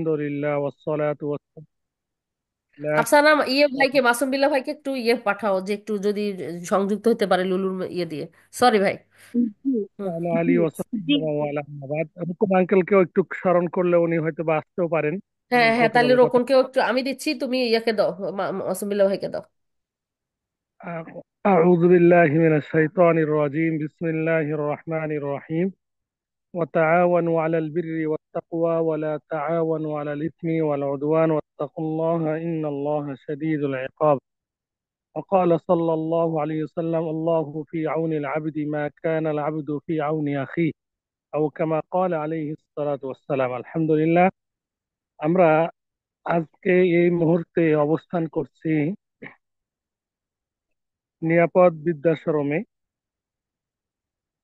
আলহামদুলিল্লাহ ওয়াসসালাতু ওয়াসসালাম আফসানা ভাইকে, মাসুম বিল্লাহ ভাইকে একটু পাঠাও, যে একটু যদি সংযুক্ত হতে পারে লুলুর দিয়ে। সরি ভাই। হুম। আলা আলী ওয়াসাহবিহি ওয়া আলা বাদ। রুকুম আঙ্কেলকেও একটু স্মরণ করলে উনি হয়তো বা আসতেও পারেন। হ্যাঁ হ্যাঁ, তাহলে গতকালের কথা। রোকনকেও একটু আমি দিচ্ছি, তুমি দাও, মাসুম বিল্লাহ ভাইকে দাও। আউযু বিল্লাহি মিনাশ শাইতানির রাজীম। বিসমিল্লাহির রহমানির রহিম। وتعاونوا على البر والتقوى ولا تعاونوا على الإثم والعدوان واتقوا الله إن الله شديد العقاب. وقال صلى الله عليه وسلم: الله في عون العبد ما كان العبد في عون أخيه أو كما قال عليه الصلاة والسلام. আলহামদুলিল্লাহ, আমরা আজকে এই মুহূর্তে অবস্থান করছি নিরাপদ বৃদ্ধাশ্রমে।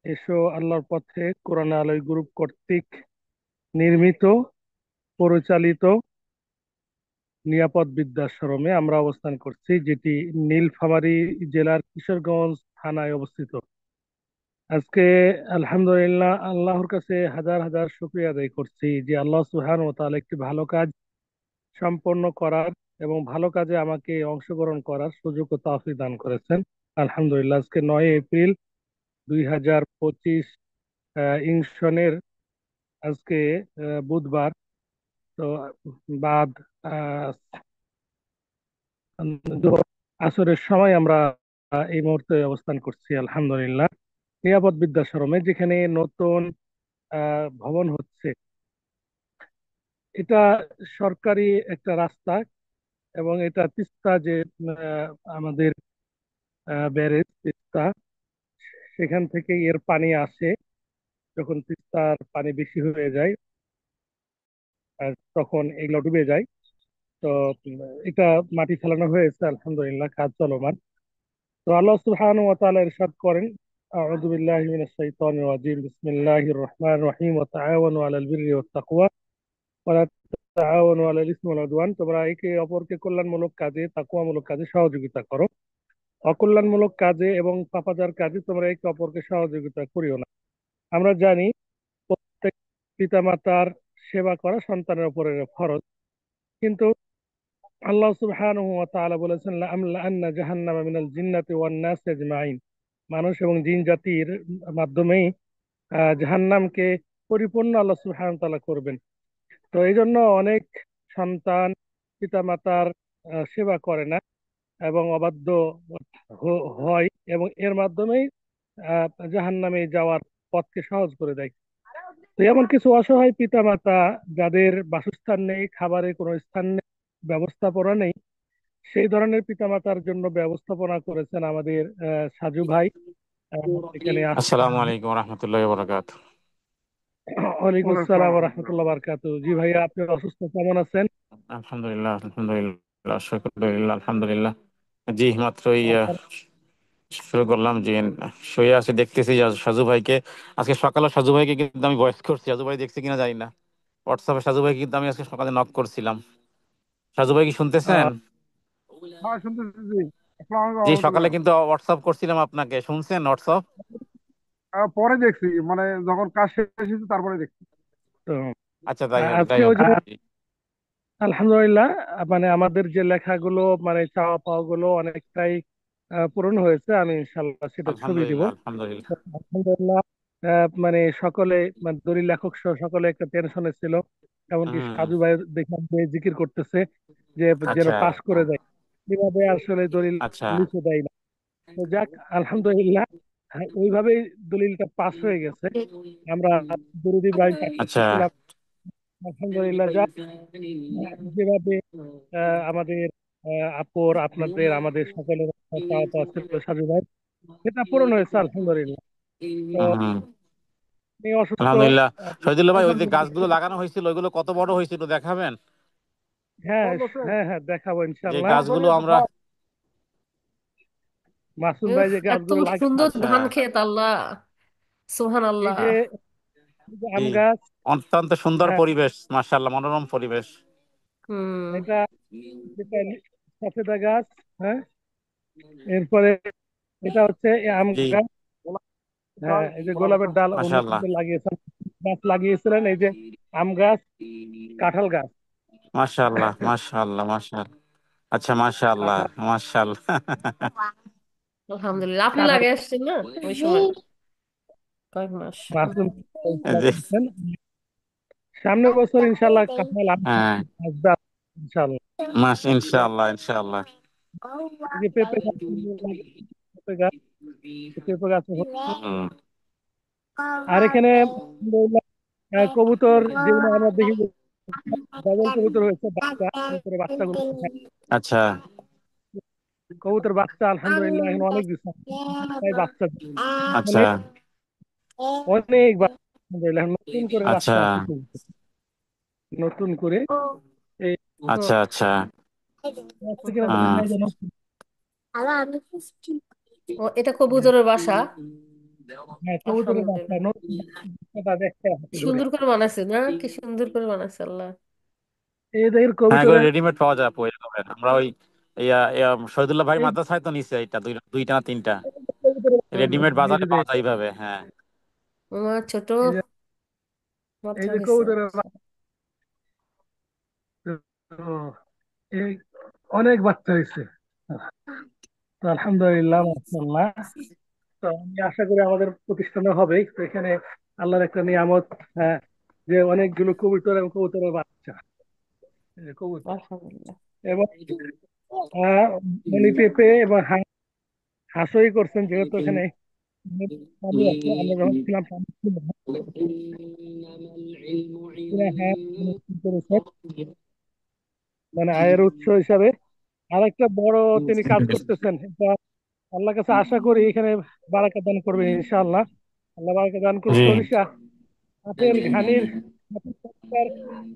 এসো আল্লাহর পথে কোরআন আলোয় গ্রুপ কর্তৃক নির্মিত, পরিচালিত নিরাপদ বৃদ্ধাশ্রমে আমরা অবস্থান করছি, যেটি নীলফামারী জেলার কিশোরগঞ্জ থানায় অবস্থিত। আজকে আলহামদুলিল্লাহ আল্লাহর কাছে হাজার হাজার শুকরিয়া আদায় করছি যে আল্লাহ সুবহানাহু ওয়া তাআলা একটি ভালো কাজ সম্পন্ন করার এবং ভালো কাজে আমাকে অংশগ্রহণ করার সুযোগ ও তৌফিক দান করেছেন। আলহামদুলিল্লাহ, আজকে 9 এপ্রিল 2025 ইং সনের আজকে বুধবার। তো বাদ আহ, আসরের সময় আমরা এই মুহূর্তে অবস্থান করছি আলহামদুলিল্লাহ নিরাপদ বৃদ্ধাশ্রমে, যেখানে নতুন ভবন হচ্ছে। এটা সরকারি একটা রাস্তা এবং এটা তিস্তা যে আহ, আমাদের ব্যারেজ তিস্তা, সেখান থেকে এর পানি আসে। যখন তিস্তার পানি বেশি হয়ে যায় আর তখন এগুলো ডুবে যায়। তো উম, এটা মাটি ফেলানো হয়েছে, আলহামদুলিল্লাহ কাজ চলমান। তো আল্লাহ সুবহানাহু ওয়া তাআলা ইরশাদ করেন: আউযু বিল্লাহি মিনাশ শাইতানির রাজীম। বিসমিল্লাহির রহমানির রহিম। ওয়া তাআওয়ানু আলাল বিররি ওয়াত তাকওয়া ওয়া লা তাআওয়ানু আলাল ইসমি ওয়াল উদওয়ান। তোমরা একে অপরকে কল্যাণমূলক কাজে, তাকওয়ামূলক কাজে সহযোগিতা করো। অকল্যাণমূলক কাজে এবং পাপাচার কাজে তোমরা একে অপরকে সহযোগিতা করিও না। আমরা জানি প্রত্যেক পিতামাতার সেবা করা সন্তানের উপরে ফরজ, কিন্তু আল্লাহ সুবহানাহু ওয়া তাআলা বলেছেন: লাআমলাআন্না জাহান্নামা মিনাল জিন্নাতি ওয়ান নাসি আজমাইন। মানুষ এবং জিন জাতির মাধ্যমেই জাহান্নামকে পরিপূর্ণ আল্লাহ সুবহানাহু ওয়া তাআলা করবেন। তো এই জন্য অনেক সন্তান পিতামাতার সেবা করে না এবং অবাধ্য হয়, এবং এর মাধ্যমেই জাহান্নামে যাওয়ার পথকে সহজ করে দেয়। তো এমন কিছু অসহায় পিতামাতা যাদের বাসস্থান নেই, খাবারের কোনো স্থান নেই, ব্যবস্থাপনা নেই, সেই ধরনের পিতামাতার জন্য ব্যবস্থাপনা করেছেন আমাদের সাজু ভাই। এখানে আসছেন। আসসালামু আলাইকুম রহমতুল্লাহ বরকাত। ওয়ালাইকুম আসসালাম ওয়া রাহমাতুল্লাহি ওয়া বারাকাতুহু। জি ভাইয়া, আপনি অসুস্থ, কেমন আছেন? আলহামদুলিল্লাহ আলহামদুলিল্লাহ শুকরিল্লাহ আলহামদুলিল্লাহ। জি মাত্রই শুরু করলাম যে শুয়ে আছি, দেখতেছি যে সাজু ভাইকে আজকে সকালে, সাজু ভাইকে কিন্তু আমি ভয়েস করছি, সাজু ভাই দেখছে কিনা জানি না। হোয়াটসঅ্যাপে সাজু ভাইকে কিন্তু আমি আজকে সকালে নক করছিলাম। সাজু ভাই কি শুনতেছেন? আহ, হ্যাঁ, শুনতেছি জি। আসসালামু আলাইকুম জি সকালে রহমতুল্লাহ। কিন্তু হোয়াটসঅ্যাপ করছিলাম আপনাকে, শুনছেন হোয়াটসঅ্যাপ? পরে দেখছি, মানে যখন কাজ শেষ হয়েছে তারপরে দেখছি। তো আচ্ছা তাই হোক আজকে যাই ওই হোক। যে জি আলহামদুলিল্লাহ, মানে আমাদের যে লেখাগুলো, মানে চাওয়া পাওয়া গুলো অনেকটাই পূরণ হয়েছে। আমি ইনশাল্লাহ সেটা ছবি দিব। আলহামদুলিল্লাহ আলহামদুলিল্লাহ। আলহামদুলিল্লাহ। মানে সকলে, মানে দলিল লেখক সহ সকলে একটা টেনশনে ছিল। এমনকি হুম। সাজু ভাই দেখলাম যে জিকির করতেছে যে যেন আচ্ছা পাশ করে দেয়। এভাবে আসলে দলিল আচ্ছা। লিখে দেয় না। তো যাক, আলহামদুলিল্লাহ, হ্যাঁ, ওইভাবেই দলিলটা পাস হয়ে গেছে। আমরা দরুদ ইব্রাহিম পাঠ আচ্ছা। করতেছিলাম। আলহামদুলিল্লাহ, যাক, যেভাবে আমাদের আপুর, আপনাদের, আমাদের সকলের চাওয়া পাওয়া ছিল সাজু ভাই, সেটা পূরণ হয়েছে আলহামদুলিল্লাহ। তো হুম। আমি অসুস্থ। আলহামদুলিল্লাহ। আহ, শহীদুল্লাহ ভাই, ওই যে আলহামদুলিল্লাহ। গাছগুলো লাগানো হয়েছিল ওইগুলো কত বড় হয়েছিল দেখাবেন? হ্যাঁ, ফল ধরছে, হ্যাঁ, হ্যাঁ, দেখাবো যে ইনশাল্লাহ। ফল গাছগুলো ধরিয়েছে আমরা। ফল। মাসুম ভাই উফ, যে এত গাছগুলো সুন্দর লাগিয়েছে, আচ্ছা। ধান ক্ষেত, আল্লাহ, সুবহান এই আল্লাহ। যে এই যে জি আম গাছ। অত্যন্ত সুন্দর হ্যাঁ, পরিবেশ, মাশাআল্লাহ, মনোরম পরিবেশ। হুম। এটা যেটা সফেদা গাছ। হ্যাঁ, এরপরে এটা হচ্ছে এই আম জি গাছ। গোলাপ হ্যাঁ, ডাল, এই যে গোলাপের গোলাপের ডাল। ডাল উনি মাশাআল্লাহ। কিন্তু লাগিয়েছেন, গাছ লাগিয়েছিলেন। এই যে আম গাছ, কাঁঠাল গাছ। মাশাআল্লাহ, মাশাআল্লাহ, মাশাআল্লাহ। আচ্ছা, মাশাআল্লাহ, আর মাশাআল্লাহ। আলহামদুলিল্লাহ, আপনি কাঁঠাল লাগে আসছেন না ওই সময় কয়েক মাস। মাশরুম জি। লাগাচ্ছেন। সামনের বছর ইনশাল্লাহ কাঁঠাল হ্যাঁ, আসবে ইনশাল্লাহ। ইনশাআল্লাহ, ইনশাআল্লাহ। এই যে পেঁপে গাছ, পেঁপে গাছ, পেঁপে গাছ হুম। আর এখানে আলহামদুলিল্লাহ, কবুতর যেগুলো আমরা দেখি যে ডবল কবুতর হয়েছে, বাচ্চা কবুতরের বাচ্চাগুলো খায়। আচ্ছা, কবুতর বাচ্চা আলহামদুলিল্লাহ এখন অনেক দিচ্ছে, তাই বাচ্চা আচ্ছা, অনেক অনেক বাচ্চা আলহামদুলিল্লাহ। এখন নতুন করে আচ্ছা, বাচ্চা আসছে কবুতর, নতুন করে এই হুম। আচ্ছা, আচ্ছা। আসছে কিনা জানি আহ, না, যেন ও, এটা কবুতরের বাসা। হ্যাঁ কবুতরের বাচ্চা আলহামদুলিল্লাহ, নতুন বাচ্চা দেখতে হাতে ধরে। সুন্দর করে বানাইছে না, কি সুন্দর করে বানাইছে আল্লাহ। এদের হ্যাঁ, এগুলো কবুতরের রেডিমেড পাওয়া যায় আপু, এরকমের। আমরা ওই শহীদুল্লাহ ভাই মাদ্রাসায় তো নিচে এটা দুইটা না তিনটা কবুতরের রেডিমেড এই বাজারে যে পাওয়া যায় এইভাবে। হ্যাঁ। আমার ছোট এই যে এই মাথা যে হয়েছে। কবুতরের বাচ্চা, এই অনেক বাচ্চা হয়েছে। তো আলহামদুলিল্লাহ মাশাআল্লাহ। তো আমি আশা করি আমাদের প্রতিষ্ঠানে হবে তো এখানে আল্লাহর একটা নিয়ামত, হ্যাঁ, যে অনেকগুলো কবুতর এবং কবুতরের বাচ্চা, এই যে কবুতর আলহামদুলিল্লাহ। এবং মনি পেঁপে এবং হাঁসই করছেন, যেহেতু এখানে পানি আছে, আমরা যখন ছিলাম পানি ছিল না। পুরা হ্যাঁ করেছেন, মানে আয়ের উৎস হিসাবে। আর একটা বড় তিনি কাজ করতেছেন, এটা আল্লাহর কাছে আশা করি এখানে বারাকা দান করবেন ইনশাআল্লাহ। আল্লাহ বারাকা দান করুক। জি। সরিষা আপেল ঘানির আপেল সরকার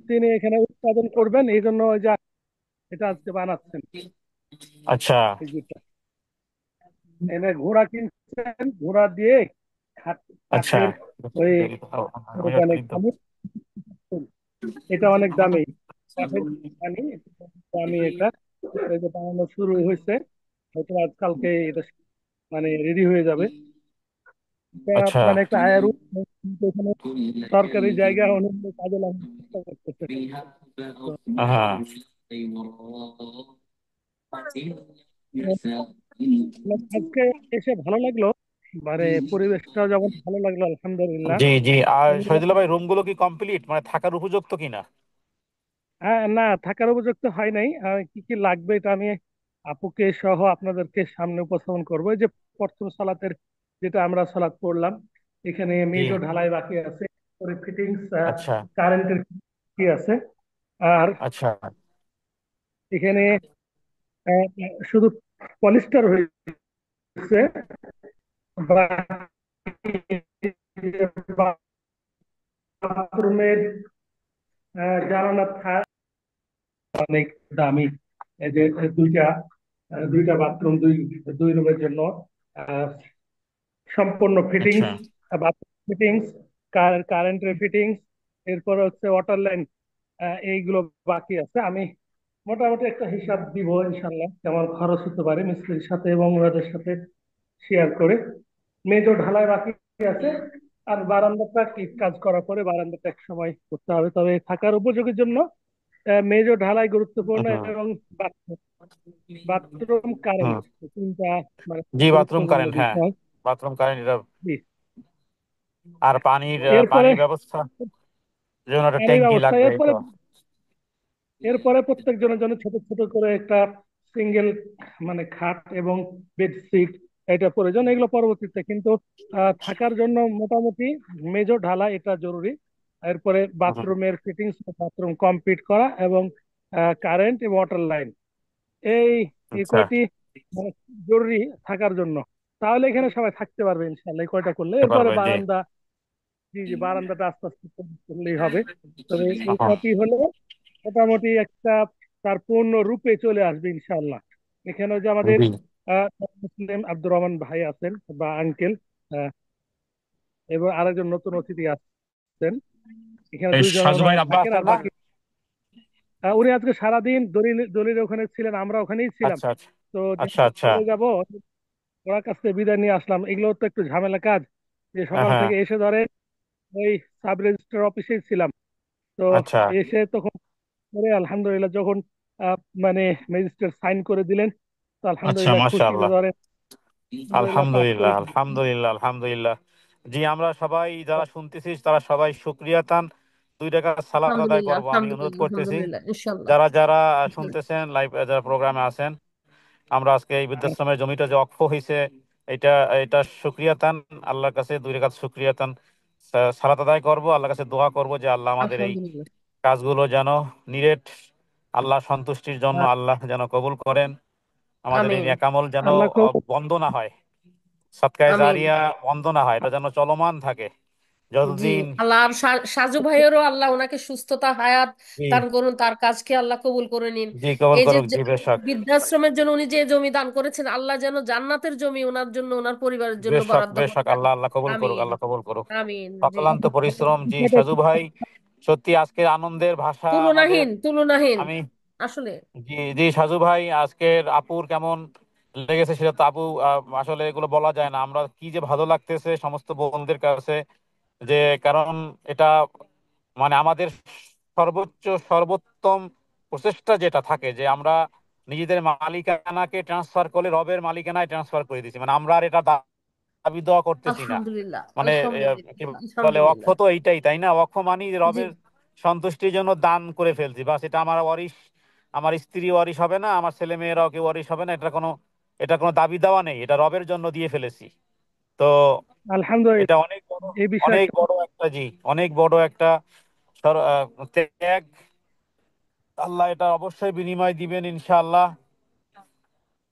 তিনি এখানে উৎপাদন করবেন, এই জন্য ওই যে এটা আজকে বানাচ্ছেন আচ্ছা, খেজুরটা। এনে ঘোড়া কিনছেন, ঘোড়া দিয়ে আচ্ছা। কাঠের ওই মানে ঘানি, এটা অনেক দামি কাঠের ঘানি, এটা অনেক দামি এটা। এই যে বানানো শুরু হয়েছে, হয়তো আজকালকে এটা মানে রেডি হয়ে যাবে। এটা আচ্ছা। মানে একটা আয়ের উৎস, কিন্তু এখানে সরকারি জায়গা অনেক কাজে লাগানোর চেষ্টা করতেছে। তো হ্যাঁ। আজকে এসে ভালো লাগলো, মানে পরিবেশটা যেমন ভালো লাগলো আলহামদুলিল্লাহ। জি, জি। আর আমরা শহীদুল্লাহ ভাই, রুম গুলো কি কমপ্লিট, মানে থাকার উপযুক্ত কিনা? না, থাকার উপযুক্ত হয় নাই। কি কি লাগবে এটা আমি আপুকে সহ আপনাদেরকে সামনে উপস্থাপন করবো। এই যে প্রথম সালাতের যেটা আমরা সালাত পড়লাম, এখানে জি। মেজো ঢালাই বাকি আছে, পরে ফিটিংস আচ্ছা, কারেন্টের কি আছে। আর আচ্ছা, এখানে আহ, শুধু পলিস্টার হয়েছে, বাথরুমের জানালা অনেক দামি। এই যে দুইটা দুইটা বাথরুম, দুই দুই রুমের জন্য আহ, সম্পূর্ণ আচ্ছা। ফিটিংস, বাথরুম ফিটিংস, কারেন্টের ফিটিংস, এরপর হচ্ছে ওয়াটার লাইন, এইগুলো বাকি আছে। আমি মোটামুটি একটা হিসাব দিব ইনশাল্লাহ, কেমন খরচ হতে পারে মিস্ত্রির সাথে এবং ওনাদের সাথে শেয়ার করে। মেজর ঢালাই বাকি আছে, আর বারান্দাটা কি কাজ করার পরে বারান্দাটা এক সময় করতে হবে। তবে থাকার উপযোগীর জন্য মেজর ঢালাই গুরুত্বপূর্ণ, হুম, এবং বাথরুম কারেন্ট হুম। তিনটা মানে জি, বাথরুম গুরুত্বপূর্ণ কারেন্ট, হ্যাঁ। বিষয়। বাথরুম কারেন্ট এটা। জি। আর পানির এরপরে পানির ব্যবস্থা জন্য একটা পানির ট্যাঙ্কি ব্যবস্থা, লাগবে, এই এরপরে তো। এরপরে প্রত্যেকজনের জন্য ছোট ছোট করে একটা সিঙ্গেল মানে খাট এবং বেডশিট, এটা প্রয়োজন। এগুলো পরবর্তীতে, কিন্তু থাকার জন্য মোটামুটি মেজর ঢালা এটা জরুরি। এরপরে হুম, বাথরুমের ফিটিংস, বাথরুম কমপ্লিট করা, এবং কারেন্ট এবং ওয়াটার লাইন, এই এই আচ্ছা। কয়টি মানে জরুরি থাকার জন্য। তাহলে এখানে সবাই থাকতে পারবে ইনশাল্লাহ, এই কয়টা করলে। বুঝতে এরপরে পারবেন, জি। বারান্দা, জি জি, বারান্দাটা আস্তে আস্তে করলেই হবে। তবে এই হুম, কয়টি হলে মোটামুটি একটা তার পূর্ণ রূপে চলে আসবে ইনশাআল্লাহ। এখানে যে আমাদের জি। মুসলিম আব্দুর রহমান ভাই আছেন বা আঙ্কেল, এবং আরেকজন নতুন অতিথি আছেন, এখানে এই দুইজন সাজু ওনারা ভাইয়ের আব্বা থাকেন। আছেন আর না? বাকি উনি আজকে সারাদিন দলিল দলিল ওখানে ছিলেন, আমরা ওখানেই ছিলাম। আচ্ছা, আচ্ছা, তো আচ্ছা, যেহেতু আচ্ছা। চলে যাব, ওনার কাছ থেকে বিদায় নিয়ে আসলাম। এগুলো তো একটু ঝামেলা কাজ, যে সকাল হ্যাঁ। থেকে এসে ধরে ওই সাব রেজিস্ট্রার অফিসেই ছিলাম। তো আচ্ছা, এসে তখন করে আলহামদুলিল্লাহ যখন আহ, মানে ম্যাজিস্ট্রেট সাইন করে দিলেন, তো আচ্ছা, আলহামদুলিল্লাহ খুশিতে মাশাআল্লাহ। ধরে আলহামদুলিল্লাহ পাঠ আলহামদুলিল্লাহ, করেছি। আলহামদুলিল্লাহ, আলহামদুলিল্লাহ। জি, আমরা সবাই যারা শুনতেছি তারা সবাই শুক্রিয়া তান। 2 টাকা সালাত আদায় আলহামদুলিল্লাহ, করব, আমি অনুরোধ আলহামদুলিল্লাহ, করতেছি। আলহামদুলিল্লাহ, ইনশাল্লাহ। যারা যারা ইনশাল্লাহ। শুনতেছেন লাইভ, যারা প্রোগ্রামে আছেন, আমরা আজকে এই বৃদ্ধাশ্রমের জমিটা যে অক্ষ হয়েছে, এটা এটা শুক্রিয়া তান আল্লাহর কাছে। 2 রাকাত শুক্রিয়া তান সালাত আদায় করব, আল্লাহর কাছে দোয়া করব যে আল্লাহ আমাদের এই আলহামদুলিল্লাহ। কাজগুলো যেন নিরেট আল্লাহ সন্তুষ্টির জন্য আল্লাহ যেন কবুল করেন। আমাদের এই আমিন। নেকামল যেন আল্লাহ বন্ধ না হয়, সৎকায়ে আমিন। জারিয়া বন্ধ না হয়, এটা যেন চলমান থাকে জি, যতদিন। আল্লাহ আর সাজু ভাইয়েরও আল্লাহ ওনাকে সুস্থতা হায়াত জি, দান করুন, তার কাজকে আল্লাহ কবুল করে নিন। জি, কবুল এই যে করুক, যে জি, বেশক। বৃদ্ধাশ্রমের জন্য উনি যে জমি দান করেছেন, আল্লাহ যেন জান্নাতের জমি ওনার জন্য, ওনার পরিবারের জন্য বেশক, বরাদ্দ বেশক, করেন। আল্লাহ আল্লাহ কবুল করুক, আমিন। আল্লাহ কবুল করুক। আমিন। জি। অক্লান্ত পরিশ্রম, জি সাজু ভাই, সত্যি আজকের আনন্দের ভাষা আমাদের। তুলনাহীন, তুলনাহীন আমি, আসলে। জি, জি সাজু ভাই, আজকের আপুর কেমন লেগেছে সেটা তো আপু, আসলে এগুলো বলা যায় না। আমরা কি যে ভালো লাগতেছে সমস্ত বোনদের কাছে, যে কারণ এটা মানে আমাদের সর্বোচ্চ সর্বোত্তম প্রচেষ্টা যেটা থাকে, যে আমরা নিজেদের মালিকানাকে ট্রান্সফার করে রবের মালিকানায় ট্রান্সফার করে দিচ্ছি, মানে আমরা আর এটা দাবি দেওয়া করতেছি না। আলহামদুলিল্লাহ, মানে কি আলহামদুলিল্লাহ, বলে, অক্ষ আলহামদুলিল্লাহ। তো এইটাই, তাই না? অক্ষ মানি জি। রবের সন্তুষ্টির জন্য দান করে ফেলছি, বাস। এটা আমার ওয়ারিশ, আমার স্ত্রী ওয়ারিশ হবে না, আমার ছেলে মেয়েরাও কেউ ওয়ারিশ হবে না। এটা কোনো দাবি দেওয়া নেই, এটা রবের জন্য দিয়ে ফেলেছি। তো এটা আলহামদুলিল্লাহ অনেক বড়, এই অনেক বিষয়টা। বড় একটা, জি, অনেক বড় একটা ত্যাগ। আল্লাহ এটা অবশ্যই বিনিময় দিবেন ইনশাআল্লাহ।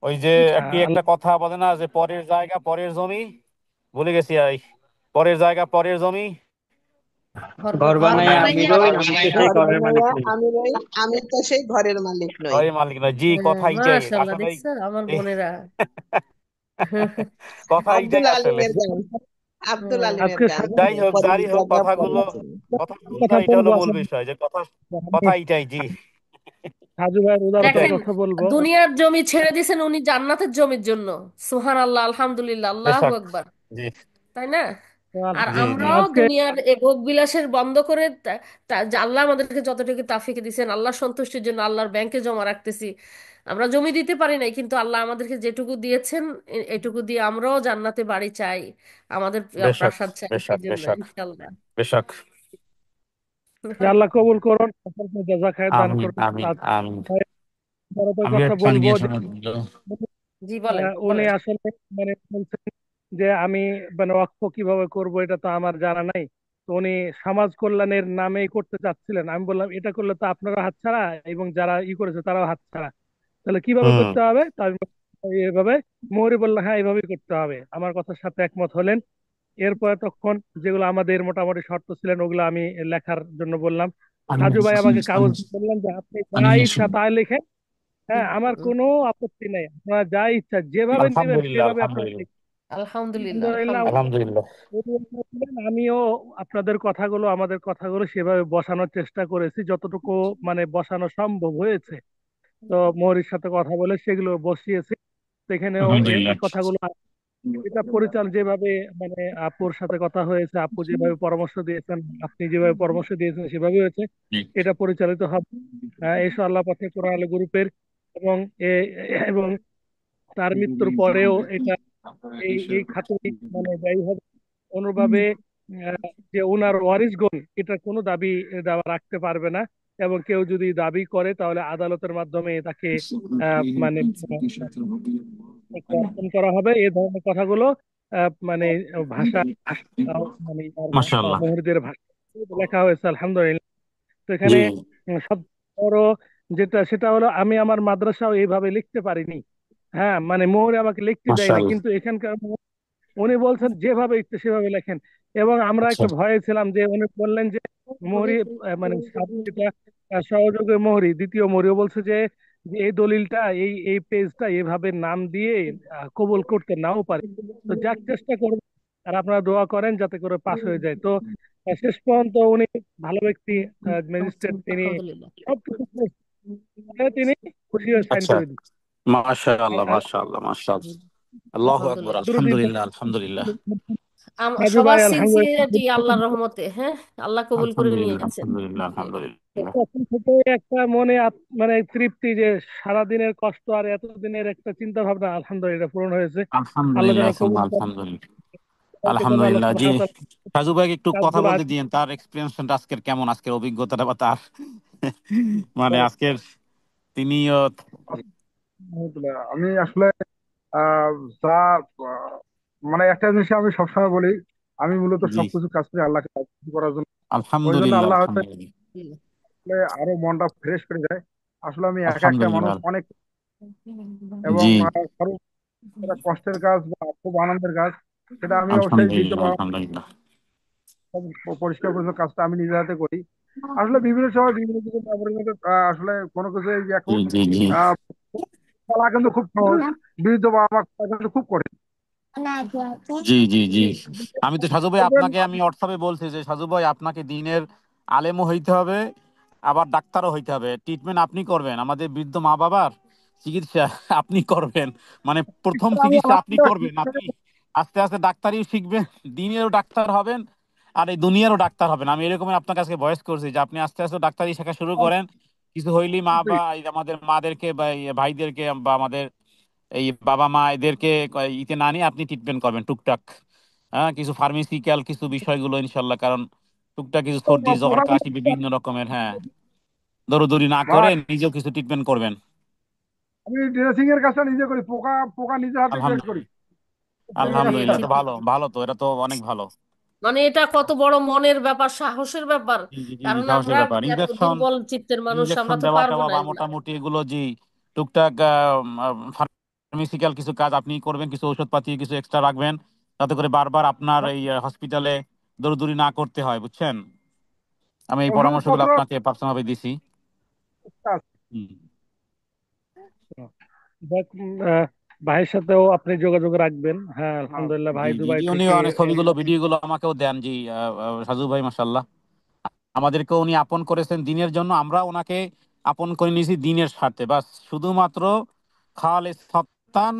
ওই যে কি একটা কথা বলে না, যে পরের জায়গা পরের জমি, ভুলে গেছি। পরের জায়গা পরের জমি, ঘর ঘর বানাইয়া ঘর বানাই আমি আমি রই। বানাইয়া রই, আমি আমি তো রই, সেই ঘর ঘরের মালিক বানাইয়া নই। আমি রই, আমি তো সেই ঘরের মালিক নই। ঘরের মালিক নয়। জি, কথা এইটাই মাশাআল্লাহ, আসলে। দেখছো আমার বোনেরা। কথা আব্দুল এইটাই আসলে। আলিমের গান, আব্দুল হুম। আলিমের আজকে গান, সাজু যাই হোক, পরের যাই হোক, জায়গা কথাগুলো, পরের জমি। কথাগুলো, কথা এটা হলো বলবো মূল আসলে, বিষয়, যে কথা, আমি কথা এইটাই, জি, সাজু ভাইয়ের উদারতার এটাই। দেখেন, কথা বলবো। দুনিয়ার জমি ছেড়ে দিয়েছেন উনি জান্নাতের জমির জন্য। সুবহান আল্লাহ, আলহামদুলিল্লাহ, আল্লাহু বেশক, আকবার। জি, তাই না? আর জি, জি, আমরাও আজকে দুনিয়ার এই ভোগ বিলাসের বন্ধ করে যে আল্লাহ আমাদেরকে যতটুকু তাফিকে দিয়েছেন আল্লাহর সন্তুষ্টির জন্য আল্লাহর ব্যাংকে জমা রাখতেছি। আমরা জমি দিতে পারি নাই, কিন্তু আল্লাহ আমাদেরকে যেটুকু দিয়েছেন এটুকু দিয়ে আমরাও জান্নাতে বাড়ি চাই, আমাদের বেশক, প্রাসাদ চাই বেশক, সেই জন্য বেশক, ইনশাল্লাহ। বেশক। যে আল্লাহ কবুল করুন, সকলকে জাযা খায়ের দান আমিন, করুন। আমিন, আর আমিন। বড়দের আমি কথা এক পানি বলবো দিয়ে যে শোনার দিল। জি, বলেন উনি বলেন। আসলে মানে বলছেন যে আমি মানে ওয়াকফ কিভাবে করব এটা তো আমার জানা নাই। তো উনি সমাজ কল্যাণের নামেই করতে চাচ্ছিলেন। আমি বললাম এটা করলে তো আপনারা হাতছাড়া এবং যারা করেছে তারাও হাতছাড়া, তাহলে কিভাবে হুম। করতে হবে? তো আমি বললাম, এইভাবে। মৌরি বললো হ্যাঁ এইভাবেই করতে হবে, আমার কথার সাথে একমত হলেন। এরপরে তখন যেগুলো আমাদের মোটামুটি শর্ত ছিলেন ওগুলো আমি লেখার জন্য বললাম। পানি সাজু ভাই আমাকে পানি কাগজ দিয়ে বললেন যে আপনি পানি যা নিয়ে ইচ্ছা শুন। তাই লিখেন। হ্যাঁ, আমার কোনো আপত্তি নেই, আপনারা যা ইচ্ছা যেভাবে নেবেন আলহামদুলিল্লাহ, সেভাবে আপনারা আলহামদুলিল্লাহ, লিখবেন। আলহামদুলিল্লাহ, আলহামদুলিল্লাহ আলহামদুলিল্লাহ। আলহামদুলিল্লাহ। উনি বলেছিলেন, আমিও আপনাদের কথাগুলো আমাদের কথাগুলো সেভাবে বসানোর চেষ্টা করেছি যতটুকু মানে বসানো সম্ভব হয়েছে। তো মৌরির সাথে কথা বলে সেগুলো বসিয়েছি। সেখানেও আলহামদুলিল্লাহ। এই কথাগুলো, এটা পরিচাল যেভাবে মানে আপুর সাথে কথা হয়েছে, আপু যেভাবে পরামর্শ দিয়েছেন, আপনি যেভাবে পরামর্শ দিয়েছেন সেভাবে হয়েছে। এটা পরিচালিত হবে এসো আল্লাহ পথে কোরআন আলো গ্রুপের। এবং এবং তার মৃত্যুর পরেও এটা এই খাতে মানে ব্যয় হবে অনুভাবে। যে ওনার ওয়ারিশগণ এটা কোনো দাবি দাওয়া রাখতে পারবে না, এবং কেউ যদি দাবি করে তাহলে আদালতের মাধ্যমে তাকে মানে অর্পণ করা হবে। এই ধরনের কথাগুলো মানে ভাষা মানে মাশাআল্লাহ। মুহুরিদের ভাষা লেখা হয়েছে আলহামদুলিল্লাহ। তো জি, এখানে সব বড় যেটা সেটা হলো আমি আমার মাদ্রাসাও এইভাবে লিখতে পারিনি। হ্যাঁ, মানে মোহরে আমাকে লিখতে দেয় না, মাশাআল্লাহ। কিন্তু এখানকার উনি বলছেন যেভাবে ইচ্ছে সেভাবে লেখেন। এবং আমরা আচ্ছা, একটু ভয়ে ছিলাম যে উনি বললেন যে মোহরি মানে যেটা সহযোগী মোহরি দ্বিতীয় মোহরিও বলছে যে যে এই দলিলটা এই পেজটা এভাবে নাম দিয়ে কবুল করতে নাও পারে। তো যাক চেষ্টা করব, আর আপনারা দোয়া করেন যাতে করে পাশ হয়ে যায়। তো শেষ পর্যন্ত উনি ভালো ব্যক্তি, ম্যাজিস্ট্রেট, তিনি আলহামদুলিল্লাহ। সবকিছু করে তিনি খুশি হয়ে সাইন আচ্ছা। করে দিচ্ছেন। মাশাআল্লাহ, মাশাআল্লাহ, মাশাআল্লাহ। আল্লাহু আকবার, দুরুদ আলহামদুলিল্লাহ, আলহামদুলিল্লাহ। রাজু ভাই সবার সিনসিয়ারিটি আলহামদুলিল্লাহ, আল্লাহর রহমতে, হ্যাঁ, আল্লাহ কবুল করে আলহামদুলিল্লাহ নিয়েছেন। আলহামদুলিল্লাহ জি। আলহামদুলিল্লাহ তখন থেকে একটা মনে মানে তৃপ্তি যে সারাদিনের কষ্ট আর এতদিনের একটা চিন্তা ভাবনা আলহামদুলিল্লাহ পূরণ হয়েছে। আল্লাহ যেন আলহামদুলিল্লাহ সুম্মা কবুল করেন, আলহামদুলিল্লাহ সবাইকে যেন আল্লাহ আলহামদুলিল্লাহ। জি, সুবহানাহু ওয়া তাআলা সাজু ভাইকে একটু কথা কাজগুলো বলতে আগে দিয়েন, তার এক্সপিরিয়েন্সটা আজকের কেমন, আজকের অভিজ্ঞতাটা বা তার মানে আজকের তিনিও। আলহামদুলিল্লাহ। আমি আসলে আহ, যা আহ, মানে একটা জিনিস আমি সবসময় বলি, আমি মূলত জি, সবকিছু কাজ করি আল্লাহকে রাজি করার জন্য। ওই জন্য আলহামদুলিল্লাহ আল্লাহ হয়তো আলহামদুলিল্লাহ আরো মনটা ফ্রেশ করে যায়। আসলে আমি একা একটা মানুষ, আলহামদুলিল্লাহ। অনেক, এবং জি, কারো একটা কষ্টের কাজ বা খুব আনন্দের কাজ, সেটা আমি অবশ্যই বৃদ্ধ আলহামদুলিল্লাহ বা আলহামদুলিল্লাহ। পরিষ্কার পরিচ্ছন্ন কাজটা আমি নিজের হাতে করি। আসলে বিভিন্ন সময় বিভিন্ন কিছু ব্যাপারের মধ্যে আসলে কোনো কিছু এই যে জি এখন জি জি আহ, বলা কিন্তু খুব সহজ, বৃদ্ধ বাবা মা করা কিন্তু খুব কঠিন। জি জি জি। জি। আমি তো সাজু ভাই দেখবেন আপনাকে আমি হোয়াটসঅ্যাপে বলছি যে সাজু ভাই আপনাকে দিনের আলেমও হইতে হবে, আবার ডাক্তারও হইতে হবে। ট্রিটমেন্ট আপনি করবেন, আমাদের বৃদ্ধ মা বাবার চিকিৎসা আপনি করবেন, মানে প্রথম আমি চিকিৎসা আপনি করবেন। আপনি আলহামদুলিল্লাহ আস্তে আস্তে ডাক্তারি শিখবেন, দিনেরও ডাক্তার হবেন আর এই দুনিয়ারও ডাক্তার হবেন। আমি এরকম আপনার কাছে ভয়েস করছি যে আপনি আস্তে আস্তে ডাক্তারি শেখা শুরু করেন। কিছু হইলেই মা বা এই আমাদের মাদেরকে বা এই ভাইদেরকে বা আমাদের এই বাবা মা এদেরকে ইতে না নিয়ে আপনি ট্রিটমেন্ট করবেন টুকটাক। হ্যাঁ, কিছু ফার্মেসিক্যাল কিছু বিষয়গুলো ইনশাল্লাহ, কারণ টুকটাক কিছু সর্দি জ্বর কাশি বিভিন্ন রকমের, হ্যাঁ, দৌড়দৌড়ি না করে ভাই, নিজেও কিছু ট্রিটমেন্ট করবেন। আমি ড্রেসিং এর কাজটা নিজে করি, পোকা পোকা নিজের হাতে বের করি। আলহামদুলিল্লাহ এই আলহামদুলিল্লাহ, একটা তো ভালো, ভালো তো, এটা তো অনেক ভালো। মানে এটা কত বড় মনের ব্যাপার, সাহসের ব্যাপার। জি জি জি, কারণ সাহসের আমরা ব্যাপার। এত ইনজেকশন, দুর্বল চিত্তের মানুষ, আমরা ইনজেকশন তো দেওয়া পারবো টেওয়া না বা এগুলা। মোটামুটি এগুলো, জি, টুকটাক ফার্মেসিক্যাল কিছু কাজ আপনি করবেন, কিছু ঔষধপাতি কিছু এক্সট্রা রাখবেন, যাতে করে বারবার আপনার এই হসপিটালে দৌড়দৌড়ি না করতে হয়, বুঝছেন। আমি এই পরামর্শগুলো ওষুধপত্র আপনাকে পার্সোনাল ভাবে দিছি। হুম। যাক, ভাইয়ের সাথেও আপনি যোগাযোগ রাখবেন। হ্যাঁ আলহামদুলিল্লাহ, জি ভাই জি দুবাই জি, উনি থেকে অনেক এই ছবিগুলো ভিডিওগুলো আমাকেও দেন। জি, সাজু ভাই মাসাল্লাহ আমাদেরকে উনি আপন করেছেন দিনের জন্য, আমরা ওনাকে আপন করে নিয়েছি দিনের স্বার্থে, বাস শুধুমাত্র খালে সত্তান,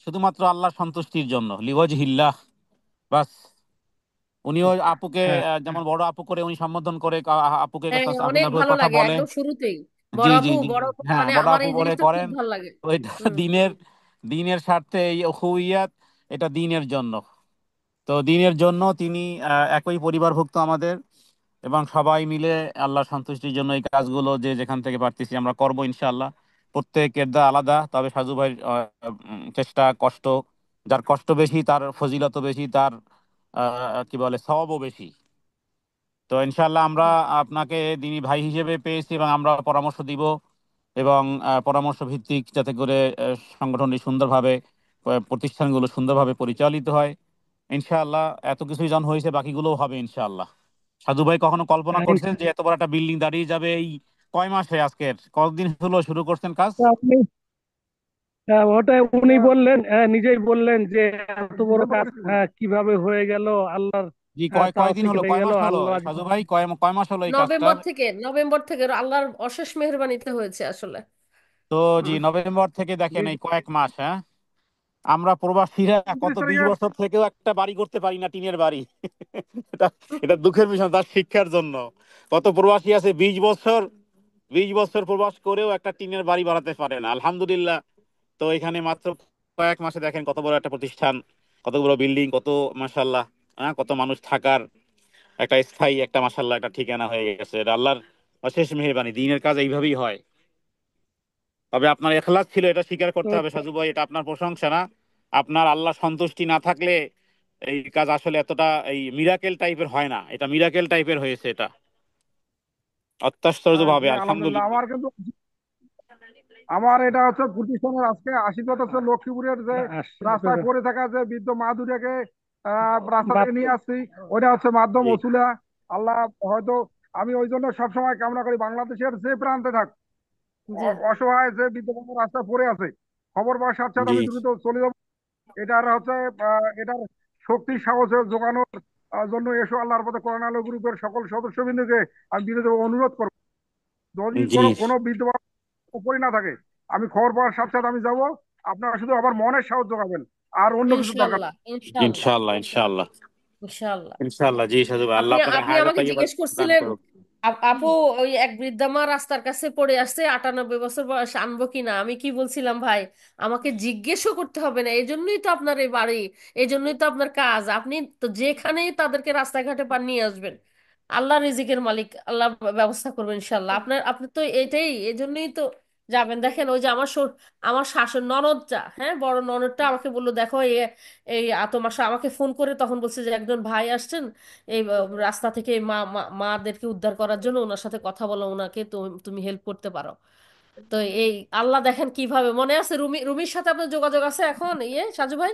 শুধুমাত্র আল্লাহর সন্তুষ্টির জন্য, লিওয়াজহিল্লাহ, বাস। উনিও আপুকে হ্যাঁ যেমন বড় আপু করে উনি সম্বোধন করে, আপুকে হ্যাঁ, অনেক আবিনার ভালো কথা লাগে বলে। একদম শুরুতেই। জি বড় জি আপু, জি জি, বড় আপু, হ্যাঁ, মানে বড় আমার আপু এই বলে জিনিসটা খুব করেন। ভালো লাগে। ওইটা হুম। দিনের, দিনের স্বার্থে এই হুইয়াত, এটা দিনের জন্য। তো দিনের জন্য তিনি একই পরিবারভুক্ত আমাদের, এবং সবাই মিলে আল্লাহর সন্তুষ্টির জন্য এই কাজগুলো যে যেখান থেকে পারতেছি আমরা করব ইনশাআল্লাহ। প্রত্যেকের দা আলাদা, তবে সাজু ভাইয়ের চেষ্টা কষ্ট, যার কষ্ট বেশি তার ফজিলত বেশি, তার কি বলে সওয়াবও বেশি। তো ইনশাআল্লাহ আমরা আপনাকে দিনী ভাই হিসেবে পেয়েছি এবং আমরা পরামর্শ দিব, এবং পরামর্শ ভিত্তিক যাতে করে সংগঠনটি সুন্দরভাবে, প্রতিষ্ঠানগুলো সুন্দরভাবে পরিচালিত হয় ইনশাআল্লাহ। এত কিছুই যখন হয়েছে বাকিগুলোও হবে ইনশাআল্লাহ। সাধু ভাই কখনো কল্পনা হ্যাঁ, করছেন যে এত বড় একটা বিল্ডিং দাঁড়িয়ে যাবে এই কয় মাসে? আজকের কতদিন হলো শুরু করছেন কাজ? আপনি ওটা উনি বললেন, নিজেই বললেন যে এত বড় কাজ কিভাবে হয়ে গেল, আল্লাহর জি, কয় কয়দিন তাওফিক হলো, হয়ে কয় গেল। মাস হলো আল্লাহ সাধু ভাই, কয় কয় মাস হলো এই কাজটার? নভেম্বর থেকে আল্লাহর অশেষ মেহেরবানিতে হয়েছে আসলে। তো জি, হুম। নভেম্বর থেকে দেখেন এই জি, কয়েক মাস, হ্যাঁ। আমরা প্রবাসীরা কত 29 তারিখে 20 বছর থেকেও একটা বাড়ি করতে পারি না, টিনের বাড়ি। এটা এটা দুঃখের বিষয়, তার শিক্ষার জন্য। কত প্রবাসী আছে 20 বছর, 20 বছর প্রবাস করেও একটা টিনের বাড়ি বানাতে পারে না, আলহামদুলিল্লাহ। তো এখানে মাত্র কয়েক মাসে দেখেন কত বড় একটা প্রতিষ্ঠান, কত বড় বিল্ডিং, কত মাশাল্লাহ, হ্যাঁ, কত মানুষ থাকার একটা স্থায়ী একটা মাশাল্লাহ একটা ঠিকানা হয়ে গেছে। এটা আল্লাহর অশেষ মেহেরবানি, দিনের কাজ এইভাবেই হয়। তবে আপনার এখলাস ছিল, এটা স্বীকার করতে হবে সাজু ভাই, এটা আপনার প্রশংসা না। আপনার আল্লাহ সন্তুষ্টি না থাকলে এই কাজ আসলে এতটা এই মিরাকেল টাইপের হয় না, এটা মিরাকেল টাইপের হয়েছে, এটা অত্যাশ্চর্য ভাবে, জি, আলহামদুলিল্লাহ। আলহামদুলিল্লাহ। আমার কিন্তু আমার এটা হচ্ছে প্রতিষ্ঠানের আজকে আশীর্বাদ হচ্ছে লক্ষ্মীপুরের যে রাস্তায় পড়ে থাকা যে বৃদ্ধ মা দুটাকে রাস্তা থেকে নিয়ে আসছি, ওইটা হচ্ছে মাধ্যম জি ওসুলা। আল্লাহ হয়তো, আমি ওই জন্য সবসময় কামনা করি বাংলাদেশের যে প্রান্তে থাক, জি। অসহায় যে বৃদ্ধ মানুষ রাস্তায় পড়ে আছে, খবর পাওয়ার সাথে সাথে জি আমি দ্রুত চলে যাবো। এটার হচ্ছে এটার শক্তি সাহস যোগানোর জন্য এসো আল্লাহর পথে করোনা আলো গ্রুপের সকল সদস্যবৃন্দকে আমি বিনীত অনুরোধ করবো, যদি জি, কোনো কোনো বৃদ্ধ উপরই না থাকে, আমি খবর পাওয়ার সাথে সাথে আমি যাব। আপনারা শুধু আবার মনের সাহায্য করবেন, আর অন্য কিছু দরকার ইনশাল্লাহ, নেই। ইনশাল্লাহ। ইনশাআল্লাহ ইনশাআল্লাহ। ইনশাআল্লাহ। ইনশাআল্লাহ। জি সাজু ভাই, আল্লাহ আপনি আপনাকে আপনি হায়াতে আমাকে তাইয়্যিবা জিজ্ঞেস দান করছিলেন করুক। আপু, ওই এক বৃদ্ধা মা রাস্তার কাছে পড়ে আসছে, 98 বছর বয়স, আনবো কিনা? আমি কি বলছিলাম, ভাই আমাকে জিজ্ঞেসও করতে হবে না, এই জন্যই তো আপনার এই বাড়ি, এই জন্যই তো আপনার কাজ, আপনি তো যেখানেই তাদেরকে রাস্তাঘাটে পার নিয়ে আসবেন। আল্লাহ রিজিকের মালিক, আল্লাহ ব্যবস্থা করবেন ইনশাল্লাহ। আপনি তো এটাই, এই জন্যই তো যাবেন। দেখেন ওই যে আমার শাশুড় ননদটা, হ্যাঁ, বড় ননদটা আমাকে বললো, দেখো এই এই তোমার আমাকে ফোন করে তখন বলছে যে একজন ভাই আসছেন এই রাস্তা থেকে মাদেরকে উদ্ধার করার জন্য, ওনার সাথে কথা বলো, ওনাকে তুমি হেল্প করতে পারো। তো এই আল্লাহ দেখেন কিভাবে, মনে আছে রুমির সাথে আপনার যোগাযোগ আছে এখন, সাজু ভাই?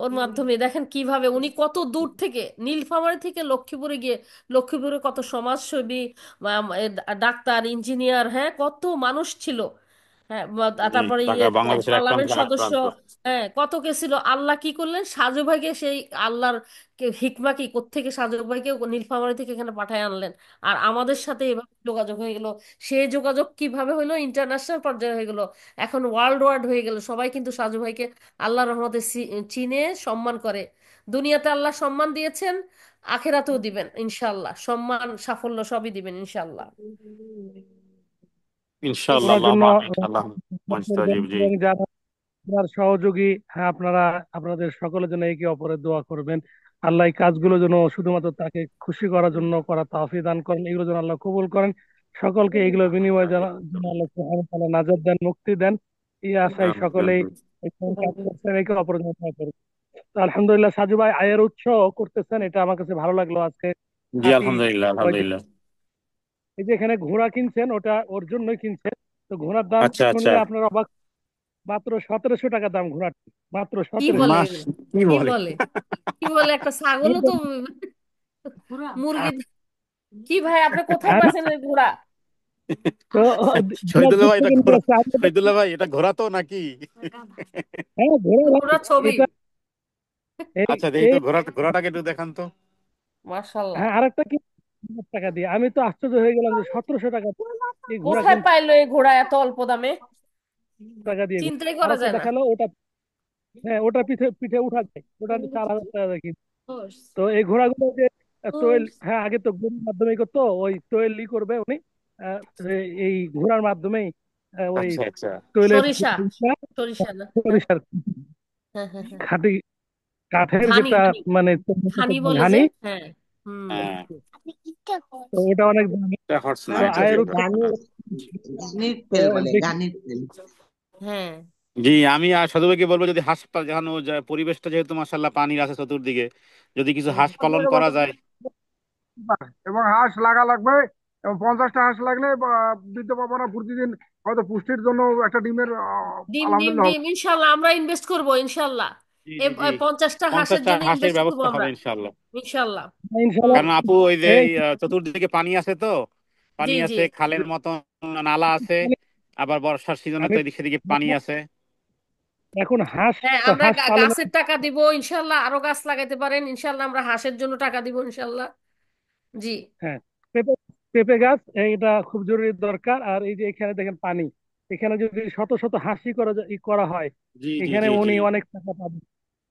ওর মাধ্যমে দেখেন কিভাবে উনি কত দূর থেকে, নীলফামারী থেকে লক্ষ্মীপুরে গিয়ে, লক্ষ্মীপুরে কত সমাজসেবী, ডাক্তার, ইঞ্জিনিয়ার, হ্যাঁ, কত মানুষ ছিল, হ্যাঁ, জি, তারপরে ঢাকা বাংলাদেশের এক প্রান্ত পার্লামেন্ট থেকে আরেক সদস্য, প্রান্ত। হ্যাঁ, কত কে ছিল। আল্লাহ কি করলেন, সাজু ভাইকে সেই আল্লাহর হিকমা কি কোত্থেকে সাজু ভাইকে নীলফামারী থেকে এখানে পাঠায় আনলেন, আর আমাদের সাথে এভাবে যোগাযোগ হয়ে গেল। সেই যোগাযোগ কিভাবে হলো, ইন্টারন্যাশনাল পর্যায়ে হয়ে গেল, এখন ওয়ার্ল্ড ওয়াইড হয়ে গেল। সবাই কিন্তু সাজু ভাইকে আল্লাহর রহমতে চিনে সম্মান করে। দুনিয়াতে আল্লাহ সম্মান দিয়েছেন, আখেরাতেও দিবেন ইনশাআল্লাহ, সম্মান সাফল্য সবই দিবেন ইনশাআল্লাহ। ইনশাআল্লাহ, ওনার জন্য আল্লাহুম্মা আমিন, আল্লাহুম্মা করবেন, মুস্তাজিব। জি এবং যারা আপনার সহযোগী, হ্যাঁ, আপনারা আপনাদের সকলের জন্য একে অপরের দোয়া করবেন। আল্লাহ এই কাজগুলো যেন শুধুমাত্র তাকে খুশি করার জন্য করা তৌফিক দান করেন, এগুলো যেন আল্লাহ কবুল করেন। সকলকে এগুলো বিনিময় যেন আল্লাহ সুবহানাহু ওয়া তাআলা নাজাত দেন, মুক্তি দেন। এই আশায় আমিন, সকলেই আমিন। এখানে কাজ করছেন, একে অপরের জন্য দোয়া করবেন। তো আলহামদুলিল্লাহ, সাজু ভাই আয়ের উৎস করতেছেন, এটা আমার কাছে ভালো লাগলো আজকে। জি খাঁটি, আলহামদুলিল্লাহ, ওই যে আলহামদুলিল্লাহ। এই যে এখানে ঘোড়া কিনছেন, ওটা ওর জন্যই কিনছেন। তো ঘোড়ার দাম আচ্ছা, আচ্ছা। শুনলে আপনার অবাক, মাত্র 1700 টাকা দাম ঘোড়ার, মাত্র কি বলে 1700। মাস, এগুলো? কি কি বলে? বলে? কি বলে, একটা ছাগলও তো মুরগি। কি ভাই, আপনি কোথায় হ্যাঁ, পাচ্ছেন এই ঘোড়া? তো শহীদুল্লাহ দিনাজপুর ভাই, এটা থেকে নিয়ে ঘোরা, আসছে। শহীদুল্লাহ ভাই এটা ঘোরা তো নাকি? হ্যাঁ, ঘোড়া ভাই, ঘোড়া ছবি। এটা এই আচ্ছা দেখি তো, এই ঘোরাটাকে একটু দেখান তো। মাশাল্লাহ। হ্যাঁ, আরেকটা কি, 1000 টাকা দিয়ে। আমি তো আশ্চর্য হয়ে গেলাম যে 1700 টাকা এই ঘোড়া কোথায় কিনছে, পাইলো এই ঘোড়া এত অল্প দামে? টাকা দিয়ে। চিন্তাই করা আরেকটা যায় না। দেখালো, ওটা, হ্যাঁ, ওটা পিঠে পিঠে উঠা যায়, ওটা 4000 টাকা দিয়ে কিনছে। তো এই ঘোড়াগুলো যে টোয়েল, হ্যাঁ, আগে তো গরুর মাধ্যমে করতো, ওই টোয়েল করবে উনি, আহ, এই ঘোড়ার মাধ্যমেই ওই আচ্ছা, আচ্ছা। টোয়েলের সরিষা, সরিষা না, হ্যাঁ, সরিষার হ্যাঁ, হ্যাঁ, হ্যাঁ। খাঁটি কাঠের ঘানি, যেটা, ঘানি, মানে ঘানি বলে যে, ঘানি, হ্যাঁ। হুম। হ্যাঁ, তো ওটা অনেক দামি। এটা হর্স না, তো এটা আয়ের যেটা। উৎস, গানি, গানির তেল বলে, দেখি। গানির তেল। হ্যাঁ। জি, আমি আর সাধু ভাইকে বলবো, যদি হাঁস যেখানে পরিবেশটা যেহেতু মাশাআল্লাহ পানির আছে চতুর্দিকে, যদি কিছু হুম। হাঁস পালন করা যায়। এবং হাঁস লাগা লাগবে, এবং 50টা হাঁস লাগলে বৃদ্ধ বাবারা প্রতিদিন হয়তো পুষ্টির জন্য একটা ডিমের ডিম, ডিম, আলহামদুলিল্লাহ ডিম, ইনশাল্লাহ আমরা ইনভেস্ট করবো ইনশাল্লাহ। জি, জি, জি। 50টা হাঁসের 50টা জন্য হাঁসের ইনভেস্ট করবো ব্যবস্থা আমরা হবে ইনশাআল্লাহ। ইনশাল্লাহ। ইনশাল্লাহ। হুম। কারণ আপু ওই যে এই চতুর্দিকে পানি আছে তো, জি, পানি জি। আছে, খালের মতন নালা আছে, আবার বর্ষার সিজনে আমি তো এদিক সেদিকে পানি আছে। এখন হাঁস, হ্যাঁ, আমরা হাঁস পালনের, গাছের টাকা দিব ইনশাল্লাহ, আরো গাছ লাগাইতে পারেন ইনশাল্লাহ, আমরা হাঁসের জন্য টাকা দিব ইনশাল্লাহ। জি। হ্যাঁ, পেঁপে পেঁপে গাছ, এটা খুব জরুরি দরকার। আর এই যে এখানে দেখেন পানি, এখানে যদি শত শত হাঁসি করা হয়, জি, জি, এখানে জি, জি। উনি অনেক টাকা পাবেন।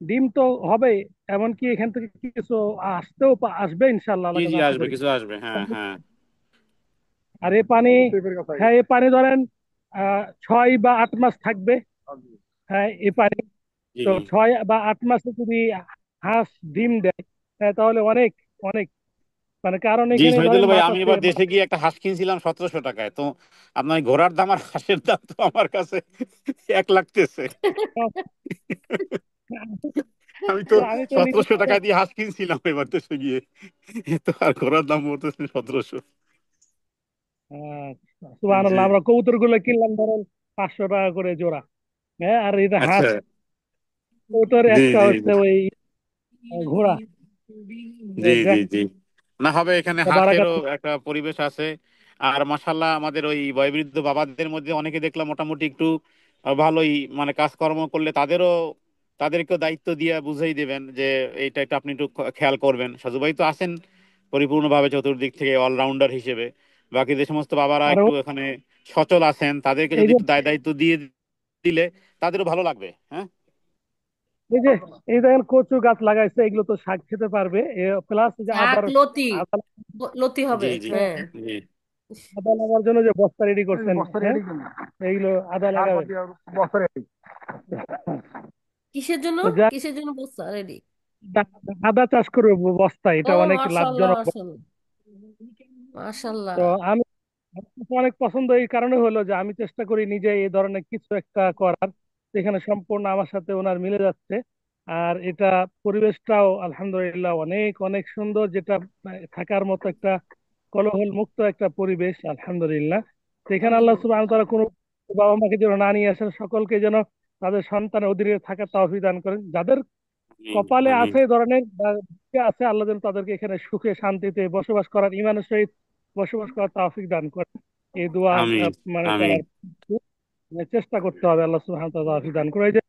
ডিম তো হবে, এমনকি এখান থেকে কিছু আসতেও আসবে ইনশাল্লাহ, জি, আল্লাহ জি, কাছে আশা আসবে, করি। কিছু আসবে, হ্যাঁ, হ্যাঁ। আর এই পানি, পেঁপের কথা। হ্যাঁ, এই পানি ধরেন 6 বা 8 মাস থাকবে। হ্যাঁ, এই পানি, জি, তো 6 বা 8 মাসে যদি হাঁস ডিম দেয়, তাহলে অনেক অনেক, মানে কারণ জি এখানে ধরেন শহীদুল্লাহ ভাই, আমি বাতাসে এবার দেশে গিয়ে একটা হাঁস কিনছিলাম 1700 টাকায়। তো আপনার ঘোড়ার দাম আর হাঁসের দাম তো আমার কাছে এক লাগতেছে। আমি তো তো আমি তো নিজে, 1700 টাকা দিয়ে হাঁস কিনছিলাম এবার দেশে গিয়ে, তো আর ঘোড়ার দাম বলতেছে 1700। জি। সুবহানাল্লাহ, আমরা কবুতর গুলো কিনলাম ধরেন 500 টাকা করে জোড়া। হ্যাঁ, আর এটা আচ্ছা। হাঁস, কবুতর জি, একটা জি, হচ্ছে ওই ঘোড়া, জি, জি, জি। না হবে, এখানে বারাকাত। হাঁসেরও একটা পরিবেশ আছে। আর মাশাল্লাহ আমাদের ওই বয়োবৃদ্ধ বাবাদের মধ্যে অনেকে দেখলাম মোটামুটি একটু ভালোই, মানে কাজকর্ম করলে তাদেরকেও দায়িত্ব দিয়ে বুঝাই দেবেন যে এইটা একটু আপনি একটু খেয়াল করবেন। সাজু ভাই তো আছেন পরিপূর্ণভাবে চতুর্দিক থেকে অলরাউন্ডার হিসেবে। বাকি যে সমস্ত বাবারা আর একটু এখানে সচল আছেন, তাদেরকে এই যদি যে একটু দায় দায়িত্ব দিয়ে দিলে তাদেরও ভালো লাগবে। হ্যাঁ, এই যে এই দেখেন কচু গাছ লাগাইছে, এগুলো তো শাক খেতে পারবে। প্লাস যে শাক আদার, লতি, আদা, লতি জি হবে, জি হ্যাঁ। জি। আদা লাগার জন্য যে বস্তা রেডি এই যে করছেন, বস্তা হ্যাঁ, রেডি কিনা, এইগুলো আদা সার লাগাবেন। দিয়ে বস্তা রেডি। কিসের জন্য? তো যা, কিসের জন্য বস্তা রেডি? আদা চাষ করবে বস্তা, ও এটা অনেক মাশাল্লাহ, লাভজনক। মাশাল্লাহ, তো মাশাল্লাহ। আমি, আমার কাছে অনেক পছন্দ এই কারণে হলো যে আমি চেষ্টা করি নিজে এই ধরনের কিছু একটা করার, যেখানে সম্পূর্ণ আমার সাথে ওনার মিলে যাচ্ছে। আর এটা পরিবেশটাও আলহামদুলিল্লাহ অনেক অনেক সুন্দর, যেটা থাকার মতো একটা কোলাহল মুক্ত একটা পরিবেশ আলহামদুলিল্লাহ। সেখানে আল্লাহ আলহামদুলিল্লাহ। সুবহানাহু ওয়া তাআলা কোনো বাবা মাকে যেন না নিয়ে আসেন, সকলকে যেন তাদের সন্তানের অধীনে থাকার তৌফিক দান করেন। যাদের আমিন কপালে আমিন। আছে এই ধরনের আছে, আল্লাহ যেন তাদেরকে এখানে সুখে শান্তিতে বসবাস করার, ইমানের সহিত বসবাস করার তৌফিক দান করেন। এই দোয়া আমিন মানে আমিন। করার মানে চেষ্টা করতে হবে, আল্লাহ সুবহানাহু ওয়া তাআলা তৌফিক দান করে। এই যে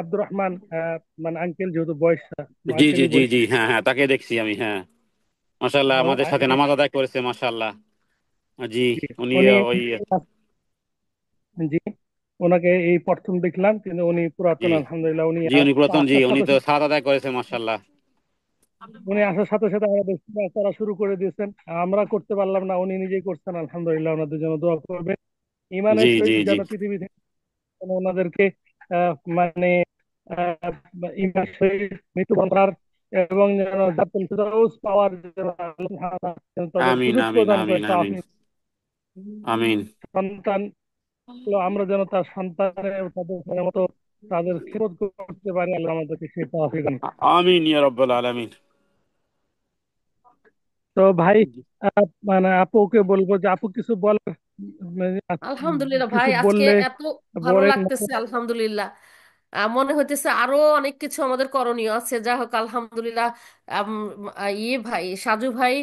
আব্দুর রহমান, মানে আঙ্কেল, যেহেতু বয়স জি জি আঙ্কেলই জি বয়স। জি, হ্যাঁ হ্যাঁ, তাকে দেখছি আমি, হ্যাঁ। মাশাআল্লাহ, ও, আমাদের সাথে নামাজ আদায় করেছে, মাশাআল্লাহ। জি। জি, উনি উনি, ওই, জি, ওনাকে এই প্রথম দেখলাম, কিন্তু উনি জি পুরাতন আলহামদুলিল্লাহ। উনি জি, উনি পুরাতন, জি, আসার উনি সাথে তো সাথে, সালাত আদায় করেছে, মাশাআল্লাহ। উনি আসার সাথে সাথে আমাদের কাজ করা শুরু করে দিয়েছেন। আমরা করতে পারলাম না, উনি নিজেই করছেন আলহামদুলিল্লাহ। ওনাদের জন্য দোয়া করবেন, জি ইমানের জি সহিত জি। যেন পৃথিবী থেকে যেন ওনাদেরকে মানে আহ, ইমানের সহিত মৃত্যুবরণ করার এবং যেন জান্নাতুল ফেরদাউস পাওয়ার যেন আল্লাহ সুবহানাহু ওয়া তাআলা যেন তাদের আমিন সুযোগ আমিন প্রদান করে আমিন আমিন তাওফিক। আমিন সন্তান হলো, আমরা যেন তার সন্তানের তাদের মতো তাদের খেদমত করতে পারি, আল্লাহ আমাদেরকে সেই তৌফিক দান করুন। আমিন ইয়া রাব্বাল আলামিন। তো ভাই, মানে আপুকে বলবো যে আপু কিছু বলার, মানে আলহামদুলিল্লাহ ভাই, কিছু আজকে বললে এত ভালো বলেন। লাগতেছে আলহামদুলিল্লাহ। মনে হইতেছে আরো অনেক কিছু আমাদের করণীয় আছে, যা হোক আলহামদুলিল্লাহ। আম, ইয়ে ভাই, সাজু ভাই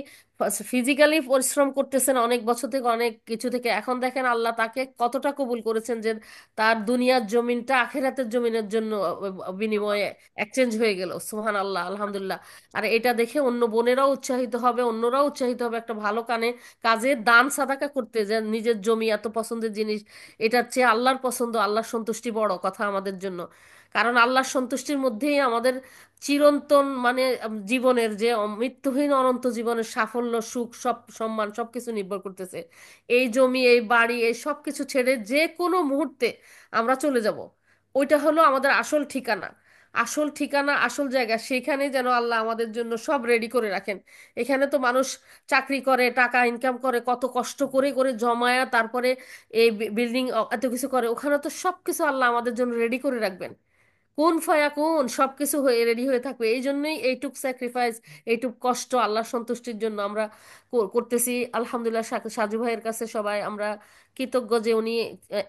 ফিজিক্যালি পরিশ্রম করতেছেন অনেক বছর থেকে, অনেক কিছু থেকে। এখন দেখেন আল্লাহ তাকে কতটা কবুল করেছেন যে তার দুনিয়ার জমিনটা আখিরাতের জমিনের জন্য বিনিময়ে এক্সচেঞ্জ হয়ে গেল। সুবহান আল্লাহ, আলহামদুলিল্লাহ। আর এটা দেখে অন্য বোনেরাও উৎসাহিত হবে, অন্যরাও উৎসাহিত হবে একটা ভালো কাজে দান সাদাকা করতে, যে নিজের জমি এত পছন্দের জিনিস, এটার চেয়ে আল্লাহর পছন্দ, আল্লাহর সন্তুষ্টি বড় কথা আমাদের জন্য। কারণ আল্লাহর সন্তুষ্টির মধ্যেই আমাদের চিরন্তন মানে জীবনের যে মৃত্যুহীন অনন্ত জীবনের সাফল্য, সুখ, সব সম্মান সবকিছু নির্ভর করতেছে। এই জমি, এই বাড়ি, এই সব কিছু ছেড়ে যে কোনো মুহূর্তে আমরা চলে যাব। ওইটা হলো আমাদের আসল ঠিকানা, আসল ঠিকানা, আসল জায়গা। সেখানে যেন আল্লাহ আমাদের জন্য সব রেডি করে রাখেন। এখানে তো মানুষ চাকরি করে, টাকা ইনকাম করে, কত কষ্ট করে করে জমায়া, তারপরে এই বিল্ডিং এত কিছু করে। ওখানে তো সবকিছু আল্লাহ আমাদের জন্য রেডি করে রাখবেন। কোন ফায়া কোন সবকিছু হয়ে রেডি হয়ে থাকবে। এই জন্যই এইটুক স্যাক্রিফাইস, এইটুক কষ্ট আল্লাহর সন্তুষ্টির জন্য আমরা করতেছি। আলহামদুলিল্লাহ, সাজু ভাইয়ের কাছে সবাই আমরা কৃতজ্ঞ যে উনি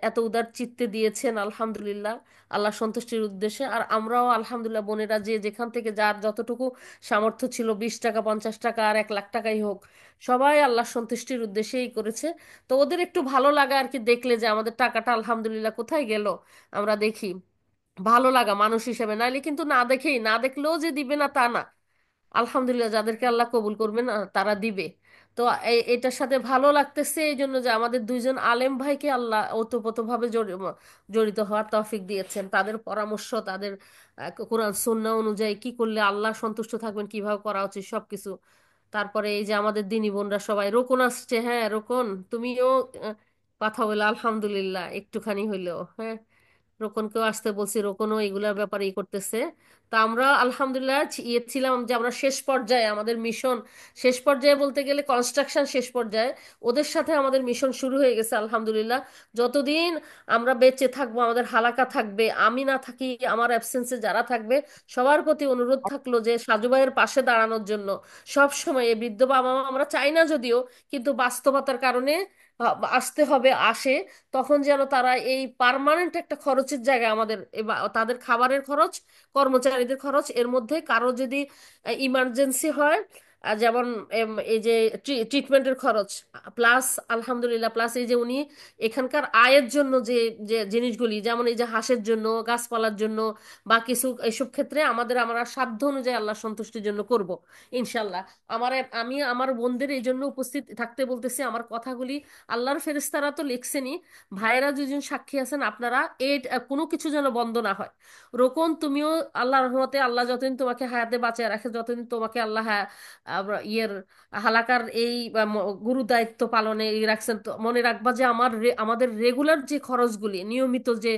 এত উদার চিত্তে দিয়েছেন আলহামদুলিল্লাহ আল্লাহর সন্তুষ্টির উদ্দেশ্যে। আর আমরাও আলহামদুলিল্লাহ বোনেরা যে যেখান থেকে যার যতটুকু সামর্থ্য ছিল, 20 টাকা, 50 টাকা, আর 1 লাখ টাকাই হোক, সবাই আল্লাহর সন্তুষ্টির উদ্দেশ্যেই করেছে। তো ওদের একটু ভালো লাগা আর কি, দেখলে যে আমাদের টাকাটা আলহামদুলিল্লাহ কোথায় গেল আমরা দেখি, ভালো লাগা মানুষ হিসেবে। নাইলে কিন্তু না দেখেই, না দেখলেও যে দিবে না তা না। আলহামদুলিল্লাহ, যাদেরকে আল্লাহ কবুল করবেন তারা দিবে। তো এটার সাথে ভালো লাগতেছে এই জন্য যে আমাদের দুইজন আলেম ভাইকে আল্লাহ ওতপ্রোতভাবে জড়িত হওয়ার তৌফিক দিয়েছেন। তাদের পরামর্শ, তাদের কোরআন সুন্নাহ অনুযায়ী কি করলে আল্লাহ সন্তুষ্ট থাকবেন, কিভাবে করা উচিত সবকিছু। তারপরে এই যে আমাদের দিনী বোনরা সবাই, রোকন আসছে, হ্যাঁ রোকন, তুমিও কথা বলে আলহামদুলিল্লাহ একটুখানি হইলেও, হ্যাঁ। রোকনকেও আসতে বলছি, রোকনও এগুলোর ব্যাপারে করতেছে। তা আমরা আলহামদুলিল্লাহ ইয়ে ছিলাম যে আমরা শেষ পর্যায়ে, আমাদের মিশন শেষ পর্যায়ে বলতে গেলে কনস্ট্রাকশন শেষ পর্যায়ে। ওদের সাথে আমাদের মিশন শুরু হয়ে গেছে আলহামদুলিল্লাহ। যতদিন আমরা বেঁচে থাকবো, আমাদের হালাকা থাকবে, আমি না থাকি, আমার অ্যাবসেন্সে যারা থাকবে, সবার প্রতি অনুরোধ থাকলো যে সাজু ভাইয়ের পাশে দাঁড়ানোর জন্য। সব সময় এই বৃদ্ধ বাবা মা আমরা চাই না যদিও, কিন্তু বাস্তবতার কারণে আসতে হবে, আসে। তখন যেন তারা এই পার্মানেন্ট একটা খরচের জায়গায় আমাদের তাদের খাবারের খরচ, কর্মচারীদের খরচ, এর মধ্যে কারো যদি ইমার্জেন্সি হয়, যেমন এই যে ট্রিটমেন্টের খরচ প্লাস, আলহামদুলিল্লাহ, প্লাস এই যে উনি এখানকার আয়ের জন্য যে যে জিনিসগুলি, যেমন এই যে হাঁসের জন্য, গাছপালার জন্য বা কিছু এইসব ক্ষেত্রে আমরা সাধ্য অনুযায়ী আল্লাহ সন্তুষ্টির জন্য করব ইনশাল্লাহ। আমার আমি আমার বোনদের এই জন্য উপস্থিত থাকতে বলতেছি। আমার কথাগুলি আল্লাহর ফেরেশতারা তো লিখছেনই, ভাইয়েরা দুজন সাক্ষী আছেন, আপনারা এই কোনো কিছু যেন বন্ধ না হয়। রোকন, তুমিও আল্লাহর রহমতে আল্লাহ যতদিন তোমাকে হায়াতে বাঁচিয়ে রাখে, যতদিন তোমাকে আল্লাহ ইয়ের হালাকার এই গুরু দায়িত্ব পালনে রাখছেন, তো মনে রাখবা যে আমাদের রেগুলার যে খরচগুলি, নিয়মিত যে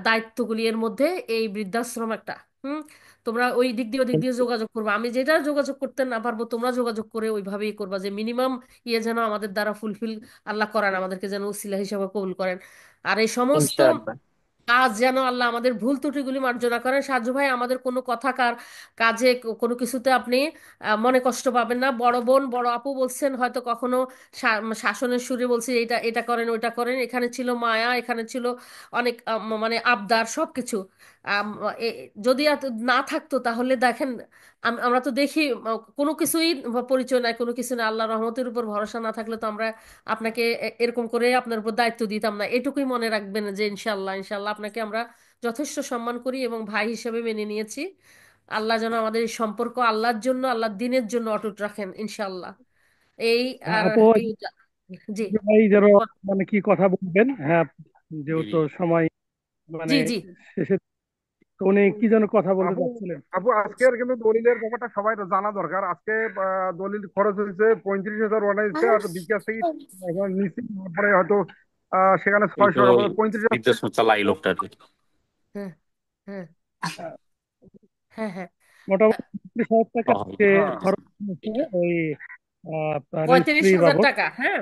দায়িত্বগুলি, এর মধ্যে এই বৃদ্ধাশ্রম একটা। হুম। তোমরা ওই দিক দিয়ে ওদিক দিয়ে যোগাযোগ করবা, আমি যেটা যোগাযোগ করতে না পারবো তোমরা যোগাযোগ করে ওইভাবেই করবা, যে মিনিমাম যেন আমাদের দ্বারা ফুলফিল আল্লাহ করেন, আমাদেরকে যেন উসিলা হিসাবে কবুল করেন। আর এই সমস্ত ইনশাআল্লাহ। কাজ যেন আল্লাহ আমাদের ভুল ত্রুটিগুলি মার্জনা করেন। সাজু ভাই, আমাদের কোনো কথাকার কাজে কোনো কিছুতে আপনি মনে কষ্ট পাবেন না। বড় বোন বড় আপু বলছেন, হয়তো কখনো শাসনের সুরে বলছি এটা এটা করেন ওইটা করেন, এখানে ছিল মায়া, এখানে ছিল অনেক মানে আবদার সবকিছু। আম, যদি না থাকতো তাহলে দেখেন, আমরা তো দেখি কোনো কিছুই পরিচয় নাই, কোনো কিছু না, আল্লাহ রহমতের উপর ভরসা না থাকলে তো আমরা আপনাকে এরকম করে আপনার উপর দায়িত্ব দিতাম না। এটুকুই মনে রাখবেন যে ইনশাল্লাহ ইনশাল্লাহ আপনাকে আমরা যথেষ্ট সম্মান করি এবং ভাই হিসেবে মেনে নিয়েছি। আল্লাহ যেন আমাদের এই সম্পর্ক আল্লাহর জন্য, আল্লাহর দিনের জন্য অটুট রাখেন ইনশাল্লাহ। এই আর আপু, জি ভাই যেন মানে কি কথা বলবেন, হ্যাঁ, যেহেতু সময় মানে জি জি। শেষে, তো উনি কি যেন কথা বলতে আপু চাচ্ছিলেন। আপু আজকের কিন্তু দলিলের ব্যাপারটা সবাই জানা দরকার। আজকে দলিল খরচ হয়েছে 35,000 বানাইছে, আর বিকাশ থেকে এখন নিশ্চিত হওয়ার পরে হয়তো সেখানে এই তো 600 টাকা 35,000। বিদ্যুৎ চালাই লোকটা। হ্যাঁ হ্যাঁ আহ, হ্যাঁ হ্যাঁ। মোটামুটি 30,000 টাকা যে খরচ হয়েছে ওই রেজিস্ট্রি 35,000 বাবদ। টাকা, হ্যাঁ।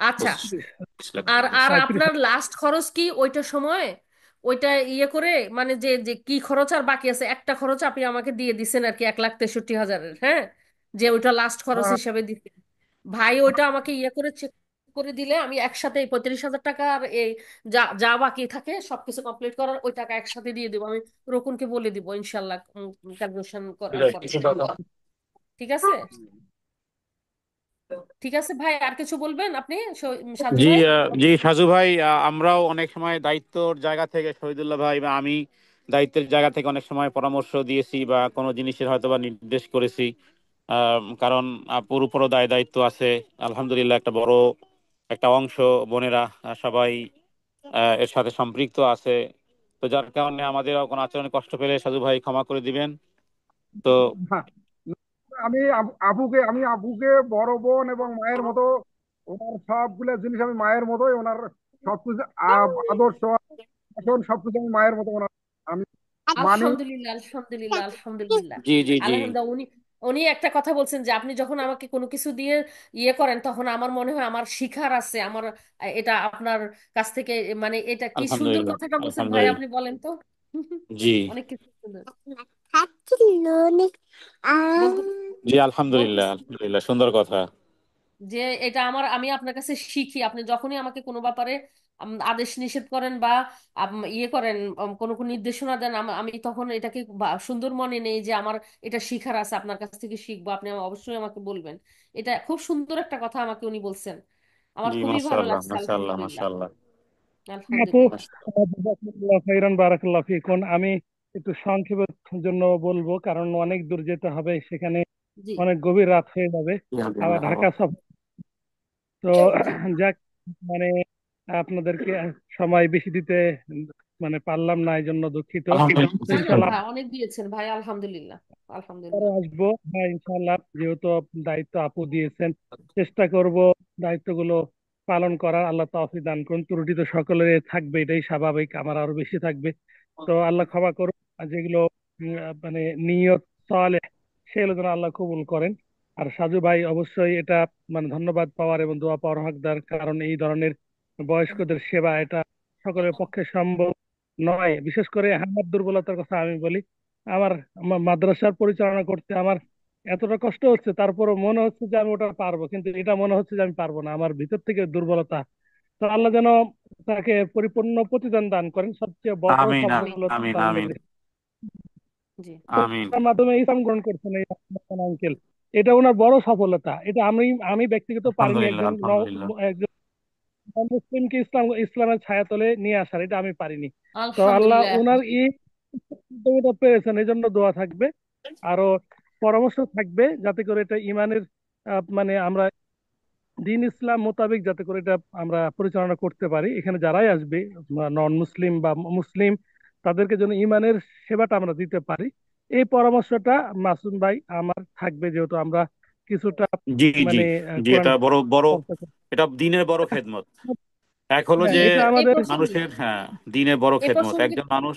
আচ্ছা। 25 লাখ আর টাকা আর গেছে। 35। আপনার লাস্ট খরচ কি ওইটার সময়? ওইটা করে মানে যে যে কি খরচ আর বাকি আছে, একটা খরচ আপনি আমাকে দিয়ে দিছেন আর কি, 1,63,000-এর, হ্যাঁ, যে ওইটা লাস্ট খরচ হিসাবে দিচ্ছেন। ভাই ওইটা আমাকে করে চেক করে দিলে আমি একসাথে এই 35,000 টাকা আর এই যা যা বাকি থাকে সবকিছু কমপ্লিট করার ওই টাকা একসাথে দিয়ে দেবো। আমি রকুনকে বলে দিব ইনশাল্লাহ ক্যালকুলেশন করার পরে। ঠিক আছে? ঠিক আছে ভাই, আর কিছু বলবেন আপনি, সাজু জি ভাই? জি সাজু ভাই, আমরাও অনেক সময় দায়িত্বর জায়গা থেকে, শহীদুল্লাহ ভাই বা আমি দায়িত্বের জায়গা থেকে অনেক সময় পরামর্শ দিয়েছি বা কোনো জিনিসের হয়তো বা নির্দেশ করেছি। কারণ আপুর উপরও দায় দায়িত্ব আছে। আলহামদুলিল্লাহ একটা বড় একটা অংশ বোনেরা সবাই এর সাথে সম্পৃক্ত আছে। তো যার কারণে আমাদের কোনো আচরণে কষ্ট পেলে সাজু ভাই ক্ষমা করে দিবেন। তো হ্যাঁ, আমি আবুকে বড় বোন এবং মায়ের মতো, ওনার সবগুলো জিনিস আমি মায়ের মতোই, ওনার সবকিছু আদর্শ আচরণ সবকিছু আমি মায়ের মতো ওনার আমি মানি। আলহামদুলিল্লাহ আলহামদুলিল্লাহ আলহামদুলিল্লাহ। জি জি জি। আলহামদুলিল্লাহ। উনি উনি একটা কথা বলছেন যে আপনি যখন আমাকে কোনো কিছু দিয়ে করেন, তখন আমার মনে হয় আমার শিখার আছে, আমার এটা আপনার কাছ থেকে, মানে এটা কি সুন্দর আলহামদুলিল্লাহ কথাটা বলছেন ভাই, আলহামদুলিল্লাহ। আপনি বলেন তো। জি অনেক কিছু সুন্দর জি আলহামদুলিল্লাহ বলতেছি আলহামদুলিল্লাহ, সুন্দর কথা। যে এটা আমি আপনার কাছে শিখি। আপনি যখনই আমাকে কোনো ব্যাপারে আদেশ নিষেধ করেন বা করেন, কোনো কোনো নির্দেশনা দেন, আমি তখন এটাকে সুন্দর মনে নেই যে আমার এটা শিখার আছে, আপনার কাছ থেকে শিখবো, আপনি অবশ্যই আমাকে বলবেন। এটা খুব সুন্দর একটা কথা আমাকে উনি বলছেন, আমার জি খুবই ভালো মাশাআল্লাহ লাগছে। মাশাআল্লাহ আলহামদুলিল্লাহ মাশাআল্লাহ। আপু, আলহামদুলিল্লাহ। জাযাকুমুল্লাহু খাইরান, বারাকাল্লাহু ফিকুম। আমি একটু সংক্ষেপের জন্য বলবো, কারণ অনেক দূর যেতে হবে, সেখানে জি অনেক গভীর রাত হয়ে যাবে। আবার ঢাকা সফর, তো যাক, মানে আপনাদেরকে সময় বেশি দিতে মানে পারলাম না, এই জন্য দুঃখিত। তো না না ইনশাল্লাহ ভাই, অনেক দিয়েছেন ভাই, আলহামদুলিল্লাহ আরো আলহামদুলিল্লাহ। আসবো। হ্যাঁ, ইনশাল্লাহ, যেহেতু দায়িত্ব আপু দিয়েছেন, চেষ্টা করব দায়িত্বগুলো পালন করার। আল্লাহ তৌফিক দান করুন। ত্রুটি তো সকলের থাকবে, এটাই স্বাভাবিক, আমার আরো বেশি থাকবে। তো আল্লাহ ক্ষমা করুন। আর যেগুলো মানে নিয়ত সালেহ, সেগুলো যেন আল্লাহ কবুল করেন। আর সাজু ভাই অবশ্যই এটা মানে ধন্যবাদ পাওয়ার এবং দোয়া পাওয়ার হকদার, কারণ এই ধরনের বয়স্কদের সেবা এটা সকলের পক্ষে সম্ভব নয়। বিশেষ করে আমার দুর্বলতার কথা আমি বলি, আমার আমার মাদ্রাসার পরিচালনা করতে আমার এতটা কষ্ট হচ্ছে, তারপরও মনে হচ্ছে যে আমি ওটা পারবো, কিন্তু এটা মনে হচ্ছে যে আমি পারবো না, আমার ভিতর থেকে দুর্বলতা। তো আল্লাহ যেন তাকে পরিপূর্ণ প্রতিদান দান করেন। সবচেয়ে বড় আমিন আমিন সফলতা আমিন তো আমিন। আমিন আমাদের জি আমিন। তার মাধ্যমে ইসলাম গ্রহণ করছেন এই আঙ্কেল। এটা ওনার বড় সফলতা। এটা আমি আমি ব্যক্তিগত পারিনি আলহামদুলিল্লাহ, একজন আলহামদুলিল্লাহ। একজন মুসলিমকে ইসলামের ছায়াতলে নিয়ে আসার, এটা আমি পারিনি। তো আল্লাহ আলহামদুলিল্লাহ। ওনার এই উদ্যোগটা পেরেছেন, এই জন্য দোয়া থাকবে। আরো পরামর্শ থাকবে যাতে করে এটা ইমানের মানে আমরা দিন ইসলাম মোতাবেক যাতে করে এটা আমরা পরিচালনা করতে পারি। এখানে যারাই আসবে, নন মুসলিম বা মুসলিম, তাদেরকে যেন ইমানের সেবাটা আমরা দিতে পারি। এই পরামর্শটা মাসুম ভাই আমার থাকবে, যেহেতু আমরা কিছুটা জি, জি, মানে জি, কোরআন এটা বড় বড়, চর্চা করি। এটা দিনের বড় খেদমত। এক হলো হ্যাঁ, যে এটা এই আমাদের প্রসঙ্গে মানুষের, হ্যাঁ, দিনের বড় এই খেদমত প্রসঙ্গে একজন মানুষ।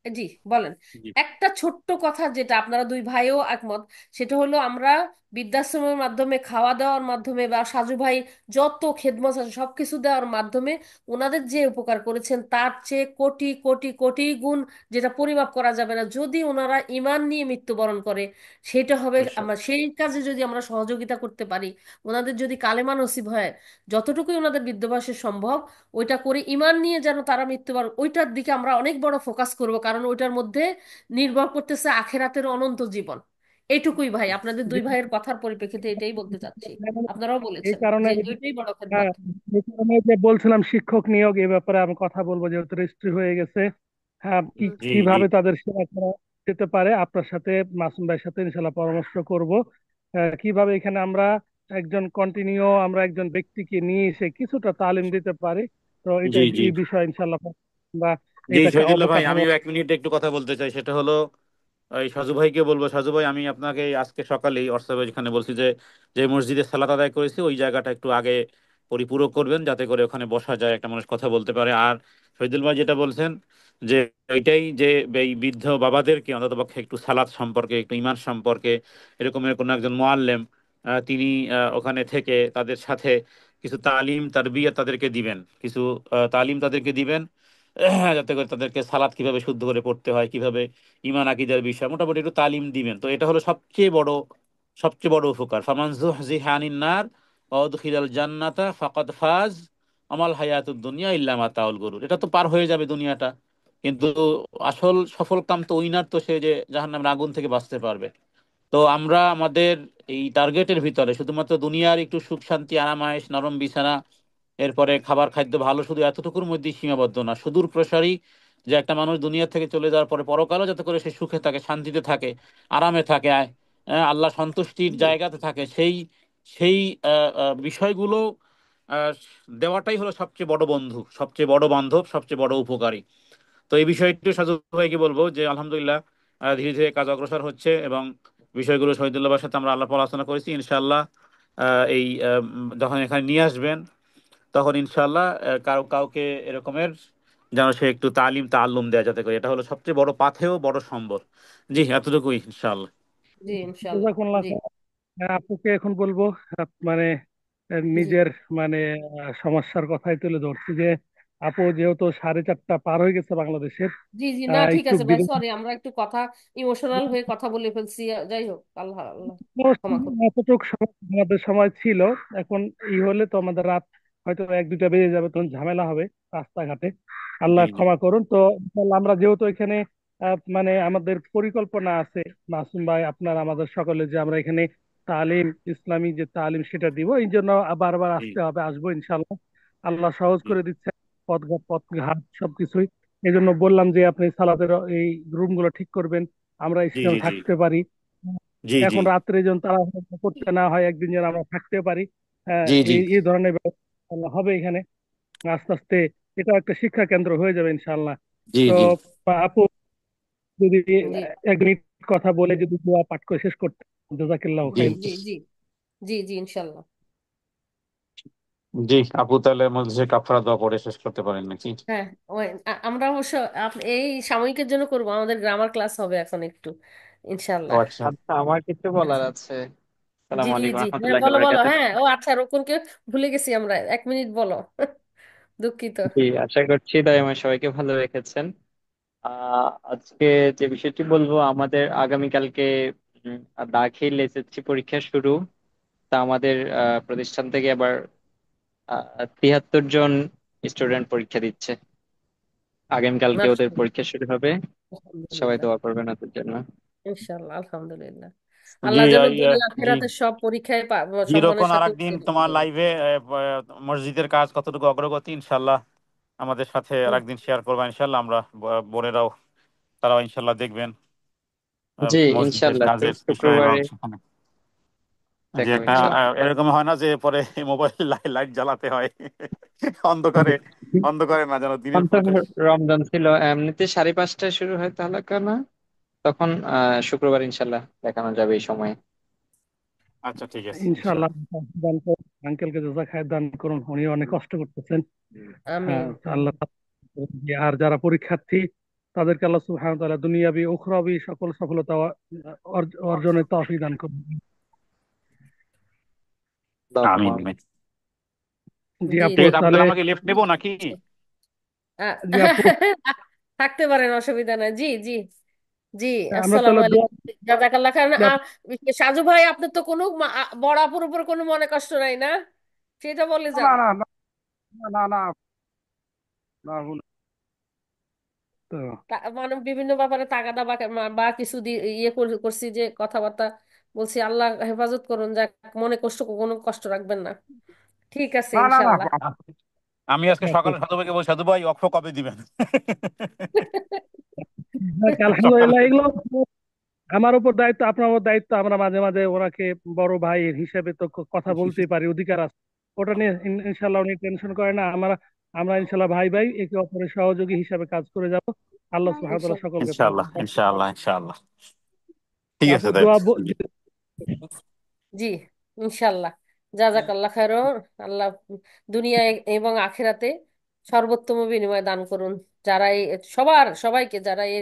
জি বলেন। জি, একটা ছোট্ট কথা যেটা আপনারা দুই ভাইও একমত, সেটা হলো আমরা বৃদ্ধাশ্রমের মাধ্যমে, খাওয়া দাওয়ার মাধ্যমে, বা সাজু ভাই যত খেদমত আছে সবকিছু দেওয়ার মাধ্যমে ওনাদের যে উপকার করেছেন তার চেয়ে কোটি কোটি কোটি গুণ, যেটা পরিমাপ করা যাবে না, যদি ওনারা ঈমান নিয়ে মৃত্যুবরণ করে সেটা হবে। অবশ্যই। আমরা সেই কাজে যদি আমরা সহযোগিতা করতে পারি, ওনাদের যদি কালেমা নসিব হয়, যতটুকুই ওনাদের বিদ্যাভ্যাসে সম্ভব ওইটা করে ঈমান নিয়ে যেন তারা মৃত্যুবরণ, ওইটার দিকে আমরা অনেক বড় ফোকাস করব, কারণ ওইটার মধ্যে নির্ভর করতেছে আখেরাতের অনন্ত জীবন। এইটুকুই ভাই, আপনাদের দুই ভাইয়ের কথার পরিপ্রেক্ষিতে এটাই বলতে চাচ্ছি। আপনারাও এই বলেছেন কারণে, যে ওইটাই বড় হ্যাঁ, খেদমত। এই কারণে যে বলছিলাম শিক্ষক নিয়োগ, এই ব্যাপারে আমি কথা বলবো, যেহেতু রেজিস্ট্রি হয়ে গেছে। হ্যাঁ, হুম। জি, জি, কিভাবে তাদের সেবা করা যেতে পারে, আপনার সাথে মাসুম ভাইয়ের সাথে ইনশাল্লাহ পরামর্শ করব। কিভাবে এখানে আমরা একজন কন্টিনিউ আমরা একজন ব্যক্তিকে নিয়ে এসে কিছুটা তালিম দিতে পারি। তো এটা, জি, জি, এই বিষয়ে ইনশাল্লাহ আমরা জি, এটাকে শহীদুল্লাহ ভাই, অবকাঠামো। আমিও 1 মিনিট একটু কথা বলতে চাই। সেটা হলো এই সাজু ভাইকে বলবো, সাজু ভাই, আমি আপনাকে আজকে সকালেই হোয়াটসঅ্যাপে যেখানে বলছি যে যে মসজিদে সালাত আদায় করেছি ওই জায়গাটা একটু আগে পরিপূরক করবেন, যাতে করে ওখানে বসা যায়, একটা মানুষ কথা বলতে পারে। আর শহীদুল ভাই যেটা বলছেন যে ওইটাই, যে এই বৃদ্ধ বাবাদেরকে অন্ততপক্ষে একটু সালাত সম্পর্কে, একটু ইমান সম্পর্কে, এরকমের কোনো একজন মোয়াল্লেম তিনি ওখানে থেকে তাদের সাথে কিছু তালিম তারবিয়ত তাদেরকে দিবেন, কিছু তালিম তাদেরকে দিবেন, যাতে করে তাদেরকে সালাত কিভাবে শুদ্ধ করে পড়তে হয়, কিভাবে ইমান আকিদার বিষয় মোটামুটি একটু তালিম দিবেন। তো এটা হলো সবচেয়ে বড় উপকার। ফামান যুহজিহা আনিন নার ওয়া উদখিলাল জান্নাতা ফাকাদ ফাজ আমাল হায়াতুদ দুনিয়া ইল্লা মাতাউল গুরুর। এটা তো পার হয়ে যাবে দুনিয়াটা, কিন্তু আসল সফল কাম তো উইনার তো সে যে জাহান্নামের আগুন থেকে বাঁচতে পারবে। তো আমরা আমাদের এই টার্গেটের ভিতরে শুধুমাত্র দুনিয়ার একটু সুখ শান্তি আরামায়েশ নরম বিছানা, এরপরে খাবার খাদ্য ভালো, শুধু এতটুকুর মধ্যেই সীমাবদ্ধ না, সুদূর প্রসারী, যে একটা মানুষ দুনিয়া থেকে চলে যাওয়ার পরে পরকালও যাতে করে সে সুখে থাকে, শান্তিতে থাকে, আরামে থাকে, আল্লাহ সন্তুষ্টির জায়গাতে থাকে, সেই সেই বিষয়গুলো আহ, দেওয়াটাই হলো সবচেয়ে বড় বন্ধু, সবচেয়ে বড় বান্ধব, সবচেয়ে বড় উপকারী। তো এই বিষয়টি সাজু ভাইকে বলবো যে আলহামদুলিল্লাহ ধীরে ধীরে কাজ অগ্রসর হচ্ছে, এবং বিষয়গুলো শহীদুল্লাহর সাথে আমরা আলাপ আলোচনা করেছি। ইনশাআল্লাহ এই যখন এখানে নিয়ে আসবেন তখন ইনশাআল্লাহ কাউকে এরকমের যেন সে একটু তালিম তাল্লুম দেয়া, যাতে করে এটা হলো সবচেয়ে বড় পাথেয়, বড় সম্বল। জি, এতটুকুই ইনশাআল্লাহ। জি ইনশাল্লাহ। জাযাকুমুল্লাহ জি। খাইর। আপুকে এখন বলবো, মানে জি নিজের মানে সমস্যার কথাই তুলে ধরছি যে আপু যেহেতু 4:30 পার হয়ে গেছে বাংলাদেশের, জি জি না ঠিক একটু আছে ভাই, বিরতি। সরি আমরা একটু কথা ইমোশনাল হয়ে কথা বলে ফেলছি। যাই হোক, আল্লাহ আল্লাহ ক্ষমা করুন। এতটুকু সময় আমাদের সময় ছিল। এখন ই হলে তো আমাদের রাত হয়তো 1-2টা বেজে যাবে, তখন ঝামেলা হবে রাস্তাঘাটে। জি, আল্লাহ জি, ক্ষমা করুন। তো ইনশাআল্লাহ আমরা যেহেতু এখানে মানে আমাদের পরিকল্পনা আছে, মাসুম ভাই আপনার আমাদের সকলে, যে আমরা এখানে তালিম, ইসলামী যে তালিম সেটা দিব, এই জন্য বারবার জি, আসতে হবে, আসবো ইনশাআল্লাহ। আল্লাহ সহজ জি, করে দিচ্ছে পথঘাট সবকিছুই। এই জন্য বললাম যে আপনি সালাতের এই রুম গুলো ঠিক করবেন, আমরা জি, সেখানে জি, জি, থাকতে পারি। জি, জি, এখন রাত্রে যেন তারা করতে না হয়, একদিন যেন আমরা থাকতে পারি। জি, জি, এই এই ধরনের ব্যবস্থা হবে এখানে আস্তে আস্তে। এটা একটা শিক্ষা কেন্দ্র হয়ে যাবে ইনশাআল্লাহ। জি, তো জি, আপু যদি জি 1 মিনিট কথা বলে যদি দোয়া পাঠ করে শেষ করতে, জাযাকিল্লাহু জি খাইর। জি জি জি জি ইনশাল্লাহ। জি। আপু তাহলে মজলিসে কাফারা দোয়া পড়ে শেষ করতে পারেন নাকি? হ্যাঁ, আমরা অবশ্য এই সাময়িকের জন্য করব, আমাদের গ্রামার ক্লাস হবে এখন একটু, ও ইনশাল্লাহ। আচ্ছা। আচ্ছা, আমার কিছু বলার আচ্ছা। আছে। জি সালাম জি আলাইকুম জি হ্যাঁ, রহমতুল্লাহি বলো বলো, বারাকাতুহু। হ্যাঁ ও আচ্ছা, রকুনকে ভুলে গেছি আমরা, 1 মিনিট বলো। দুঃখিত। জি, আশা করছি তাই আমার সবাইকে ভালো রেখেছেন। আজকে যে বিষয়টি বলবো, আমাদের আগামীকালকে উম, দাখিল এসএসসি পরীক্ষা শুরু। তা আমাদের প্রতিষ্ঠান থেকে আবার 73 জন স্টুডেন্ট পরীক্ষা দিচ্ছে। আগামীকালকে ওদের মাশাআল্লাহ। পরীক্ষা শুরু হবে। সবাই আলহামদুলিল্লাহ। দোয়া করবেন ওদের জন্য। ইনশাআল্লাহ, আলহামদুলিল্লাহ। জি আল্লাহ যেন জি দুনিয়া জি, আখিরাতের সব পরীক্ষায় সম্মানের চিরক্ষণ আর সাথে একদিন উত্তীর্ণ তোমার করেন। লাইভে মসজিদের কাজ কতটুকু অগ্রগতি ইনশাল্লাহ আমাদের সাথে আর হুম। একদিন শেয়ার করবা ইনশাল্লাহ। আমরা বোনেরাও তারাও ইনশাল্লাহ দেখবেন জি মসজিদের ইনশাল্লাহ কাজের বিষয় এবং শুক্রবারে সেখানে যে দেখবো একটা ইনশাল্লাহ। এরকম হয় না যে পরে মোবাইল লাইট জ্বালাতে হয় অন্ধকারে, অন্ধকারে না যেন দিনের অন্তত প্রকাশ। রমজান ছিল এমনিতে 5:30টায় শুরু হয় তাহলে কেন, তখন শুক্রবার ইনশাল্লাহ দেখানো যাবে এই সময়ে। আচ্ছা ঠিক আছে ইনশাআল্লাহ ইনশাল্লাহ। দান করুন, আঙ্কেলকে জাযা খায়ের দান করুন, উনি অনেক কষ্ট করতেছেন। আমিন। হ্যাঁ, আল্লাহ আর যারা পরীক্ষার্থী তাদেরকে আল্লাহ সুবহানাহু ওয়া তাআলা দুনিয়াবি উখরাবি সকল সফলতা অর্জনের তৌফিক দান করুন। আল্লাহুম্মা আমিন আমিন। আমিন। জি জি আপু, ঠিক জি। আছে আপু, তাহলে তাহলে আমাকে লিফট নেবো নাকি? আহ, জি আপু, থাকতে পারেন, অসুবিধা নাই। জি জি। জি। আমরা আসসালামু তাহলে দোয়া আলাইকুম। জাজাকাল্লাহ খাইরান। জি আপু, সাজু ভাই, আপনার তো কোনো বড় আপুর উপর কোনো মনে কষ্ট নাই না? সেটা বলে না যান। না না না না না না, তো মানে বিভিন্ন ব্যাপারে তাগাদা বা কিছু ইয়ে করছি, যে কথাবার্তা বলছি, আল্লাহ হেফাজত করুন, যা মনে কষ্ট, কোনো কষ্ট রাখবেন না। ঠিক আছে না না না ইনশাল্লাহ। আমি আজকে আপু, সকালে সাধু ভাইকে বলছি, সাধু ভাই অক্ষ কবে দিবেন? যাক, সকালে আলহামদুলিল্লাহ, এগুলো আমার উপর দায়িত্ব, আপনার উপর দায়িত্ব। আমরা মাঝে মাঝে ওনাকে বড় ভাই হিসেবে তো কথা বলতেই পারি, অধিকার আছে। ওটা নিয়ে ইনশাল্লাহ উনি টেনশন করে না। আমরা আমরা ইনশাল্লাহ ভাই ভাই একে অপরের সহযোগী হিসাবে কাজ করে যাব। আল্লাহ সুবহানাহু ওয়া তাআলা ইনশাল্লাহ। সকলকে ইনশাআল্লাহ ইনশাআল্লাহ ইনশাআল্লাহ। ঠিক আপু আছে তাই। দোয়া জি ইনশাল্লাহ। জাজাকাল্লাহ খায়র। আল্লাহ দুনিয়া এবং আখিরাতে সর্বোত্তম বিনিময় দান করুন। যারা এই সবাইকে যারা এই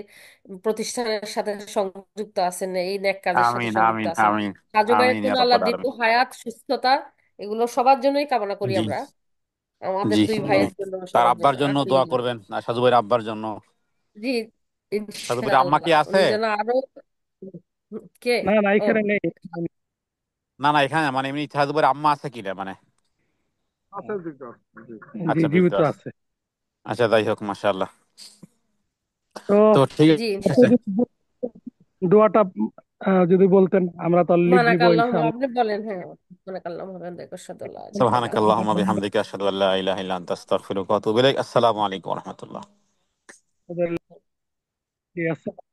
প্রতিষ্ঠানের সাথে সংযুক্ত আছেন, এই নেক কাজের সাথে আমিন সংযুক্ত আমিন আছেন, আমিন সাজু ভাইয়ের আমিন ইয়া জন্য আল্লাহ রাব্বাল দীর্ঘ আলামিন। হায়াত, সুস্থতা, এগুলো সবার জন্যই কামনা করি জি আমরা, আমাদের জি দুই জি। ভাইয়ের জন্য, তার সবার আব্বার জন্য। জন্য দোয়া করবেন, আর সাধু ভাইয়ের আব্বার জন্য। জি সাধু ভাইয়ের আম্মা কি ইনশাআল্লাহ আছে? উনি যেন আরো কে। না না, ও এখানে নেই। না না, এখানে মানে এমনি সাধু ভাইয়ের আম্মা আছে কিনা মানে। আছে দিকে। জি। জি, আচ্ছা বৃদ্ধ জীবিত আছে। আছে। আচ্ছা যাই হোক, মাশাআল্লাহ। তো তো ঠিক জি আপনি আছে। যদি দোয়াটা যদি বলতেন, আমরা তো লিভ নিব মানাকাল্লাহ, ইনশাআল্লাহ। আপনি বলেন। হ্যাঁ, মানাকাল্লাহ আশহাদু আল্লা ইলাহা সুবহানাকাল্লাহুম্মা বিহামদিকা আশহাদু আল্লা ইলাহা ইল্লা আনতা আস্তাগফিরুকা ওয়া আতুবু ইলাইক। আসসালামু আলাইকুম ওয়া রাহমাতুল্লাহ। আমাদের- জি, আসসালাম।